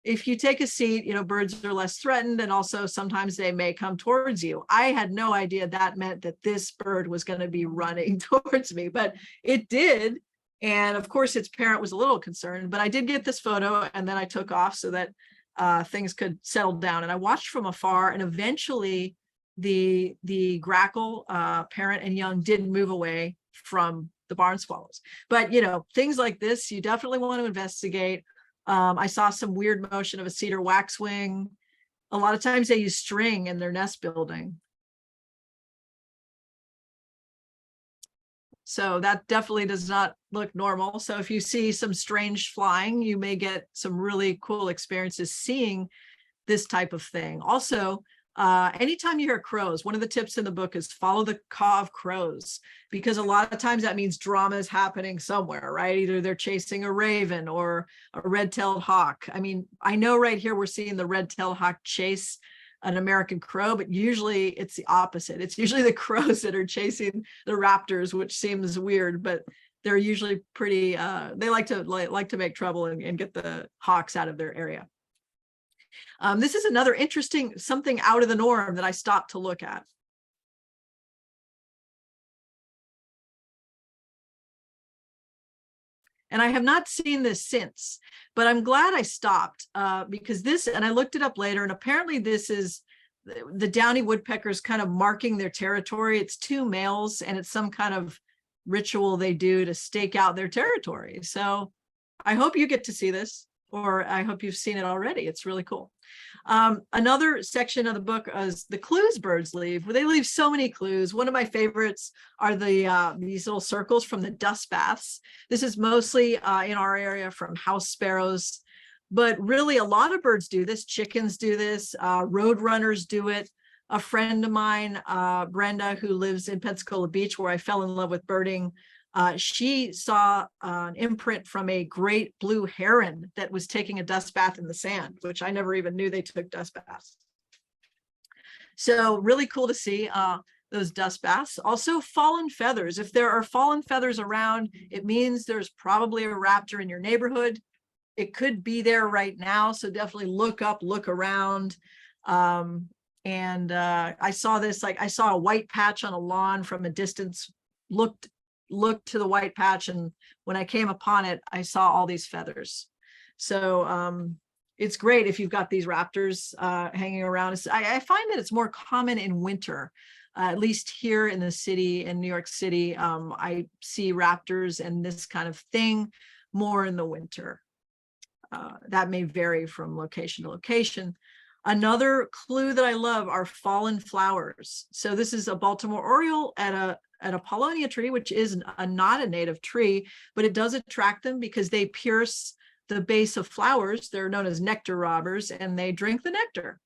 if you take a seat, birds are less threatened, and also sometimes they may come towards you. I had no idea that meant that this bird was going to be running towards me, but it did. And of course, its parent was a little concerned, but I did get this photo, and then I took off so that things could settle down. And I watched from afar, and eventually the grackle parent and young did move away from the barn swallows. But, things like this, you definitely want to investigate. I saw some weird motion of a cedar waxwing. A lot of times they use string in their nest building. So that definitely does not look normal. So if you see some strange flying, you may get some really cool experiences seeing this type of thing. Also, anytime you hear crows, one of the tips in the book is follow the caw of crows, because a lot of times that means drama is happening somewhere, right? Either they're chasing a raven or a red-tailed hawk. I mean, I know right here we're seeing the red-tailed hawk chase an American crow, but usually it's the opposite. It's usually the crows that are chasing the raptors, which seems weird, but they're usually pretty, they like to make trouble and get the hawks out of their area. This is another interesting, something out of the norm that I stopped to look at. And I have not seen this since, but I'm glad I stopped because this, and I looked it up later, and apparently this is the downy woodpeckers kind of marking their territory. It's two males, and it's some kind of ritual they do to stake out their territory. So I hope you get to see this, or I hope you've seen it already. It's really cool. Another section of the book is the clues birds leave. They leave so many clues. One of my favorites are these little circles from the dust baths. This is mostly in our area from house sparrows, but really a lot of birds do this. Chickens do this. Roadrunners do it. A friend of mine, Brenda, who lives in Pensacola Beach, where I fell in love with birding, she saw an imprint from a great blue heron that was taking a dust bath in the sand, which I never even knew they took dust baths. So really cool to see those dust baths. Also fallen feathers. If there are fallen feathers around, it means there's probably a raptor in your neighborhood. It could be there right now. So definitely look up, look around. I saw this, I saw a white patch on a lawn from a distance, looked to the white patch, and when I came upon it, I saw all these feathers. So it's great if you've got these raptors hanging around. I find that it's more common in winter, at least here in the city, in New York City. I see raptors and this kind of thing more in the winter. That may vary from location to location. Another clue that I love are fallen flowers. So this is a Baltimore Oriole at a Paulownia tree, which is not a native tree, but it does attract them because they pierce the base of flowers. They're known as nectar robbers, and they drink the nectar.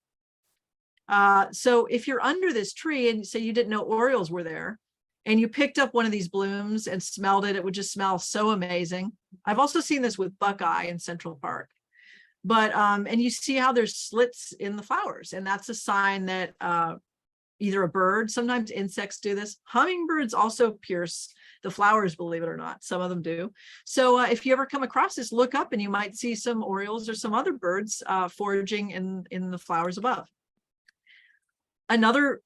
So if you're under this tree and say you didn't know Orioles were there, and you picked up one of these blooms and smelled it, it would just smell so amazing. I've also seen this with buckeye in Central Park. But, and you see how there's slits in the flowers, and that's a sign that either a bird, sometimes insects do this. Hummingbirds also pierce the flowers, believe it or not. Some of them do. So if you ever come across this, look up and you might see some orioles or some other birds foraging in the flowers above. Another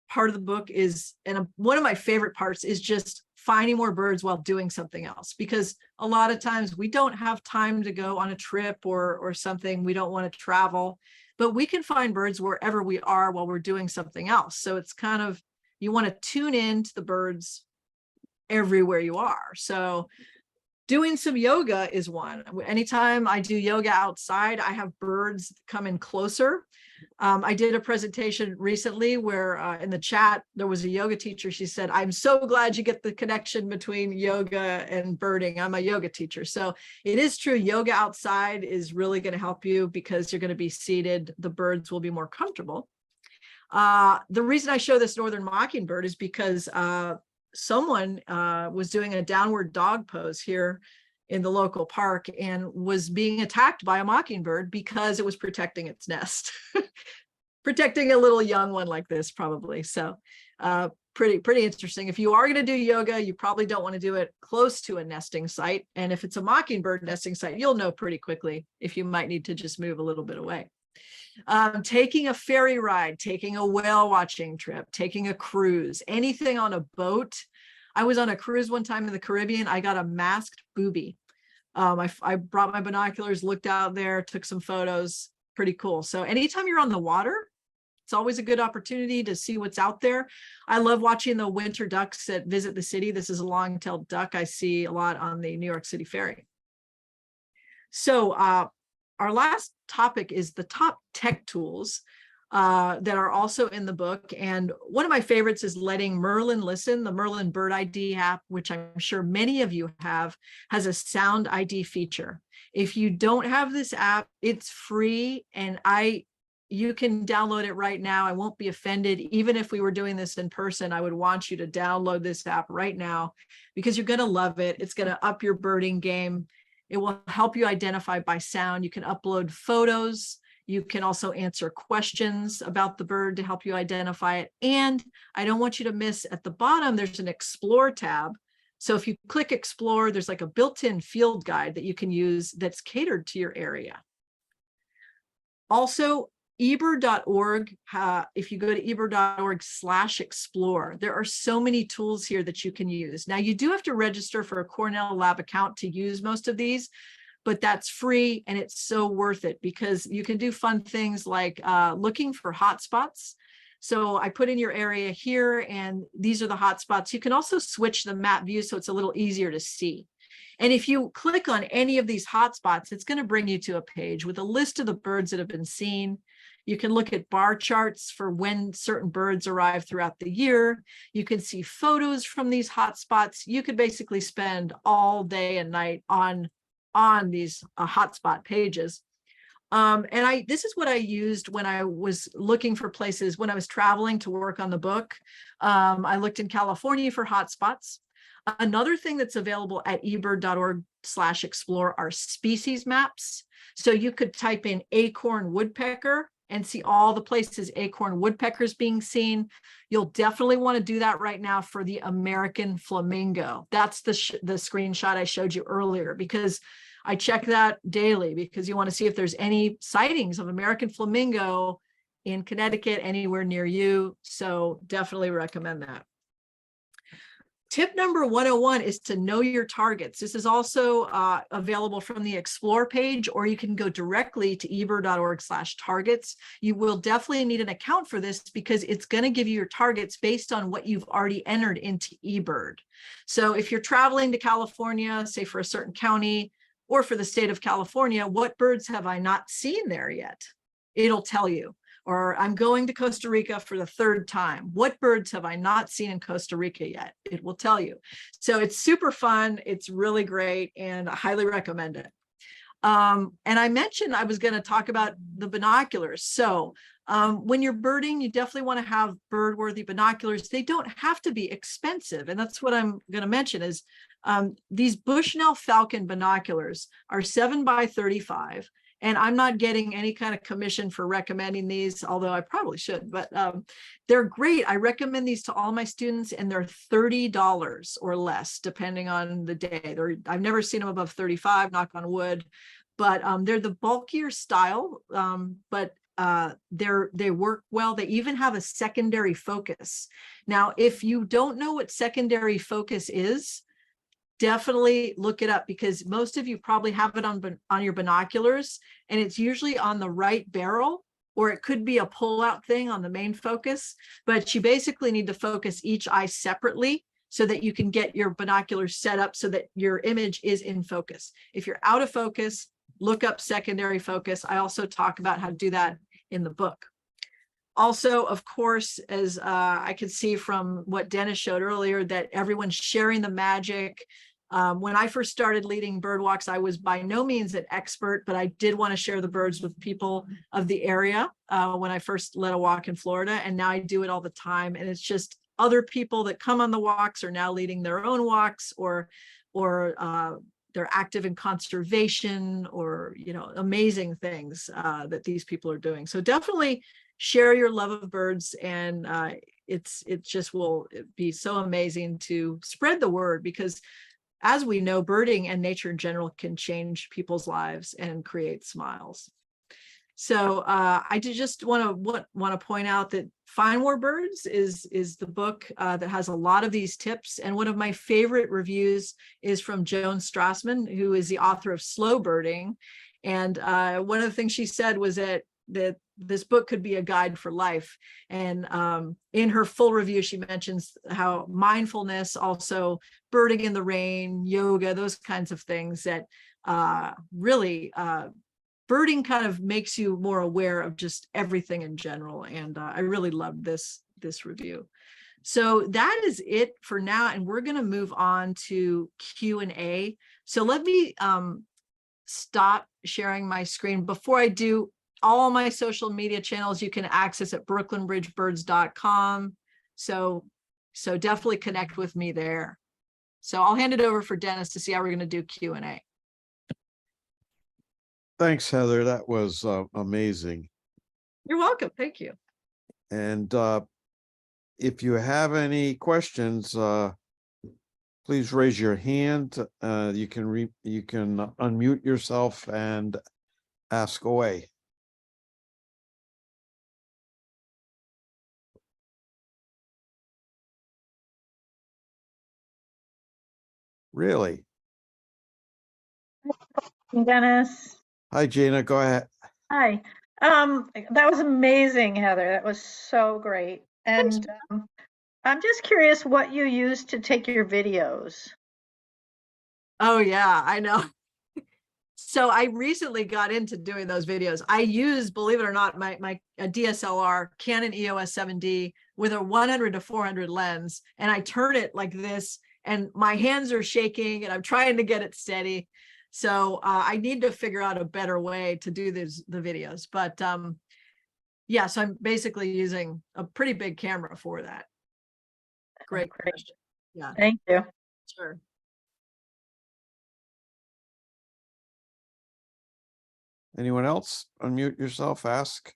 part of the book is, and one of my favorite parts is just finding more birds while doing something else, because a lot of times we don't have time to go on a trip or something. We don't want to travel, but we can find birds wherever we are while we're doing something else. So it's kind of, you want to tune in to the birds everywhere you are. So doing some yoga is one. Anytime I do yoga outside, I have birds come in closer. I did a presentation recently where in the chat, there was a yoga teacher. She said, I'm so glad you get the connection between yoga and birding. I'm a yoga teacher. So it is true. Yoga outside is really going to help you because you're going to be seated. The birds will be more comfortable. The reason I show this northern mockingbird is because someone was doing a downward dog pose here in the local park and was being attacked by a mockingbird because it was protecting its nest, protecting a little young one like this probably. So pretty interesting. If you are going to do yoga, you probably don't want to do it close to a nesting site. And if it's a mockingbird nesting site, you'll know pretty quickly if you might need to just move a little bit away. Taking a ferry ride, taking a whale watching trip, taking a cruise, anything on a boat. I was on a cruise one time in the Caribbean. I got a masked booby. I brought my binoculars, looked out there, took some photos. Pretty cool. So anytime you're on the water, it's always a good opportunity to see what's out there. I love watching the winter ducks that visit the city. This is a long-tailed duck I see a lot on the New York City ferry. So our last topic is the top tech tools that are also in the book. And one of my favorites is letting Merlin listen. The Merlin Bird ID app, which I'm sure many of you have, has a sound ID feature. If you don't have this app, it's free, and you can download it right now. I won't be offended. Even if we were doing this in person, I would want you to download this app right now because you're going to love it. It's going to up your birding game. It will help you identify by sound. You can upload photos. You can also answer questions about the bird to help you identify it. And I don't want you to miss, at the bottom, there's an Explore tab. So if you click Explore, there's like a built-in field guide that you can use that's catered to your area. Also, ebird.org, if you go to ebird.org/explore, there are so many tools here that you can use. Now, you do have to register for a Cornell Lab account to use most of these, but that's free and it's so worth it because you can do fun things like looking for hotspots. So I put in your area here and these are the hotspots. You can also switch the map view so it's a little easier to see. And if you click on any of these hotspots, it's going to bring you to a page with a list of the birds that have been seen. You can look at bar charts for when certain birds arrive throughout the year. You can see photos from these hotspots. You could basically spend all day and night on these hotspot pages. And this is what I used when I was looking for places, when I was traveling to work on the book. I looked in California for hotspots. Another thing that's available at ebird.org/explore are species maps. So you could type in acorn woodpecker and see all the places acorn woodpeckers being seen. You'll definitely want to do that right now for the American flamingo. That's the screenshot I showed you earlier, because I check that daily because you want to see if there's any sightings of American flamingo in Connecticut anywhere near you. So definitely recommend that. Tip number 101 is to know your targets. This is also available from the Explore page, or you can go directly to ebird.org/targets. You will definitely need an account for this because it's going to give you your targets based on what you've already entered into eBird. So if you're traveling to California, say for a certain county, or for the state of California, what birds have I not seen there yet? It'll tell you. Or I'm going to Costa Rica for the 3rd time. What birds have I not seen in Costa Rica yet? It will tell you. So it's super fun. It's really great and I highly recommend it. And I mentioned I was going to talk about the binoculars. So when you're birding, you definitely want to have bird-worthy binoculars. They don't have to be expensive. And that's what I'm going to mention is these Bushnell Falcon binoculars are 7x35. And I'm not getting any kind of commission for recommending these, although I probably should, but they're great. I recommend these to all my students and they're $30 or less, depending on the day. I've never seen them above 35, knock on wood, but they're the bulkier style, but they work well. They even have a secondary focus. Now, if you don't know what secondary focus is, definitely look it up because most of you probably have it on your binoculars and it's usually on the right barrel, or it could be a pull-out thing on the main focus, but you basically need to focus each eye separately so that you can get your binoculars set up so that your image is in focus. If you're out of focus, look up secondary focus. I also talk about how to do that in the book. Also, of course, as I could see from what Dennis showed earlier, that everyone's sharing the magic. When I first started leading bird walks, I was by no means an expert, but I did want to share the birds with people of the area when I first led a walk in Florida. And now I do it all the time. And it's just other people that come on the walks are now leading their own walks, or they're active in conservation, or, you know, amazing things that these people are doing. So definitely share your love of birds, and it just will be so amazing to spread the word, because as we know, birding and nature in general can change people's lives and create smiles. So I just want to point out that Find More Birds is the book that has a lot of these tips. And one of my favorite reviews is from Joan Strassman, who is the author of Slow Birding. And one of the things she said was that this book could be a guide for life. And in her full review, she mentions how mindfulness, also birding in the rain, yoga, those kinds of things that really birding kind of makes you more aware of just everything in general. And I really loved this review. So that is it for now. And we're going to move on to Q&A. So let me stop sharing my screen. Before I do, all my social media channels you can access at brooklynbridgebirds.com. So definitely connect with me there. So I'll hand it over for Dennis to see how we're going to do Q&A. Thanks, Heather. That was amazing. You're welcome. Thank you. And if you have any questions, please raise your hand. You can unmute yourself and ask away. Really? Dennis. Hi, Gina, go ahead. Hi. That was amazing, Heather. That was so great. And I'm just curious what you use to take your videos. Oh yeah, I know. So I recently got into doing those videos. I use, believe it or not, my DSLR Canon EOS 7D with a 100 to 400 lens, and I turn it like this, and my hands are shaking, and I'm trying to get it steady. So I need to figure out a better way to do the videos. But yeah, so I'm basically using a pretty big camera for that. Great question. Yeah, Thank you. sure. Anyone else? Unmute yourself, ask.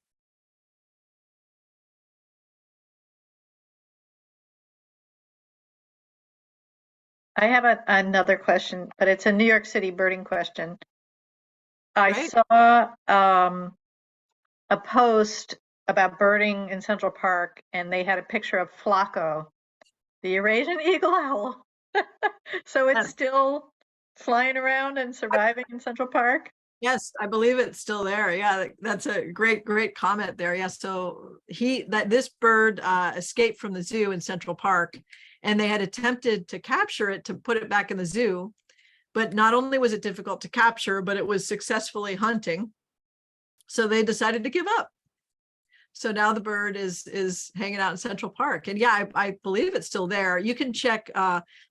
I have another question, but it's a New York City birding question. I Great. saw a post about birding in Central Park, and they had a picture of Flaco, the Eurasian eagle owl. So it's Yes. still flying around and surviving in Central Park? Yes, I believe it's still there. Yeah, that's a great comment there. Yes, so this bird escaped from the zoo in Central Park, and they had attempted to capture it to put it back in the zoo, but not only was it difficult to capture, but it was successfully hunting. So they decided to give up. So now the bird is hanging out in Central Park, and yeah, I believe it's still there. You can check,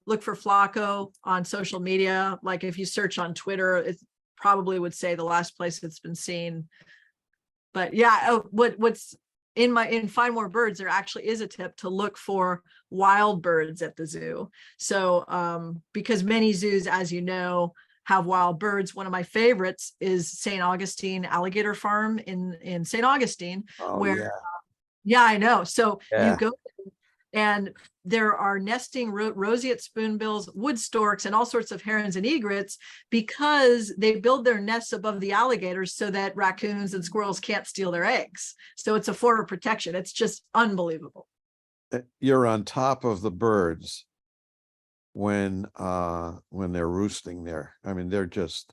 look for Flaco on social media. Like if you search on Twitter, it probably would say the last place it's been seen. But yeah, what's in Find More Birds, there actually is a tip to look for wild birds at the zoo. So because many zoos, as you know, have wild birds. One of my favorites is St. Augustine Alligator Farm in St. Augustine, Oh, where yeah, I know. So Yeah. you go and there are nesting roseate spoonbills, wood storks, and all sorts of herons and egrets, because they build their nests above the alligators so that raccoons and squirrels can't steal their eggs. So it's a form of protection. It's just unbelievable. You're on top of the birds when they're roosting there. I mean, they're just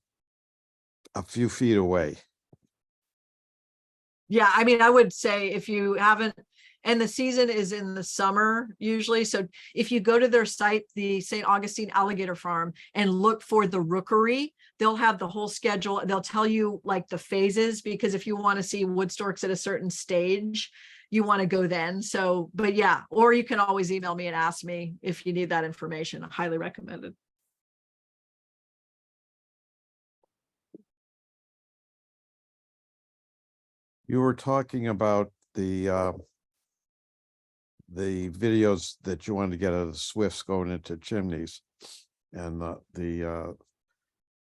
a few feet away. Yeah, I mean, I would say if you haven't, and the season is in the summer usually. So if you go to their site, the St. Augustine Alligator Farm, and look for the rookery, they'll have the whole schedule. They'll tell you like the phases, because if you want to see wood storks at a certain stage, you want to go then. So, but yeah, or you can always email me and ask me if you need that information. Highly recommended. You were talking about the videos that you wanted to get of the swifts going into chimneys, and the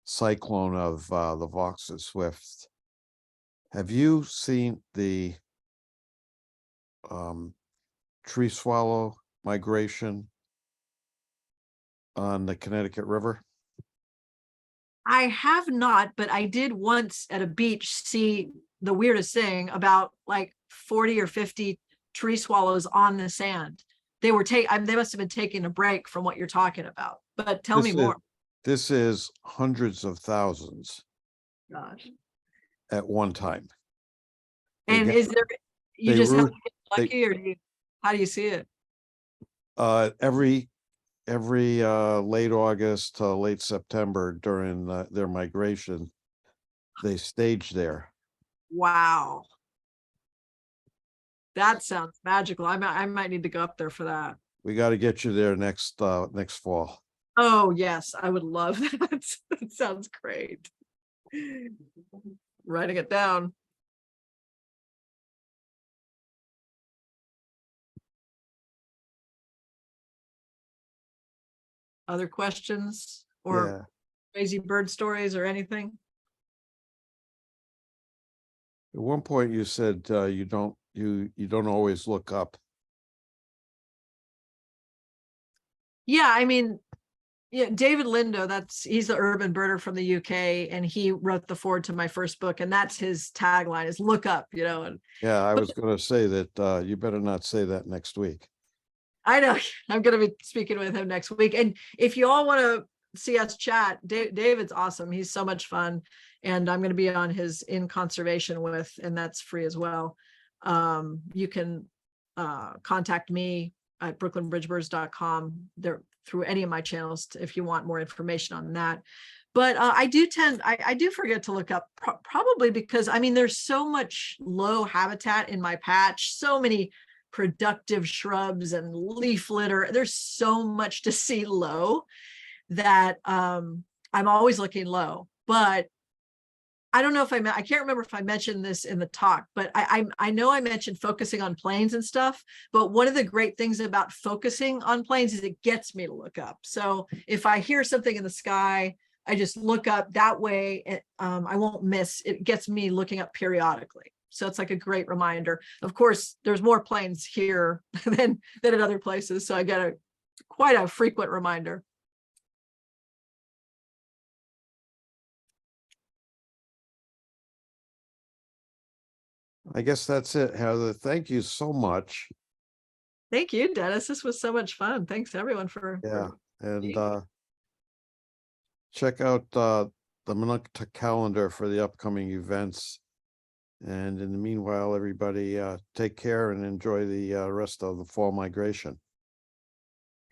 cyclone of the Vaux's swifts. Have you seen the tree swallow migration on the Connecticut River? I have not, but I did once at a beach see the weirdest thing, about like 40 or 50 tree swallows on the sand. They must have been taking a break from what you're talking about, but tell me more. This is hundreds of thousands Gosh. at one time. And is there, you they just have root- to get lucky, or how do you see it? Every late August to late September during their migration, they stage there. Wow. That sounds magical. I might need to go up there for that. We got to get you there next fall. Oh yes, I would love that. That sounds great. Writing it down. Other questions or crazy bird stories or anything? At one point you said you don't always look up. Yeah, I mean, yeah, David Lindo, he's the urban birder from the UK, and he wrote the foreword to my first book, and that's his tagline is look up, and Yeah, I was going to say that you better not say that next week. I know I'm going to be speaking with him next week. And if you all want to CS chat. David's awesome. He's so much fun. And I'm going to be on his In Conservation With, and that's free as well. You can contact me at brooklynbridgebirds.com there through any of my channels if you want more information on that. But I do forget to look up, probably because, I mean, there's so much low habitat in my patch, so many productive shrubs and leaf litter. There's so much to see low that I'm always looking low. But I don't know if I can't remember if I mentioned this in the talk, but I know I mentioned focusing on planes and stuff, but one of the great things about focusing on planes is it gets me to look up. So if I hear something in the sky, I just look up that way. I won't miss, it gets me looking up periodically. So it's like a great reminder. Of course, there's more planes here than at other places. So I get quite a frequent reminder. I guess that's it, Heather. Thank you so much. Thank you, Dennis. This was so much fun. Thanks everyone for Yeah, and being- check out the Minukta calendar for the upcoming events. And in the meanwhile, everybody take care and enjoy the rest of the fall migration.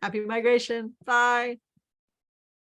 Happy migration. Bye.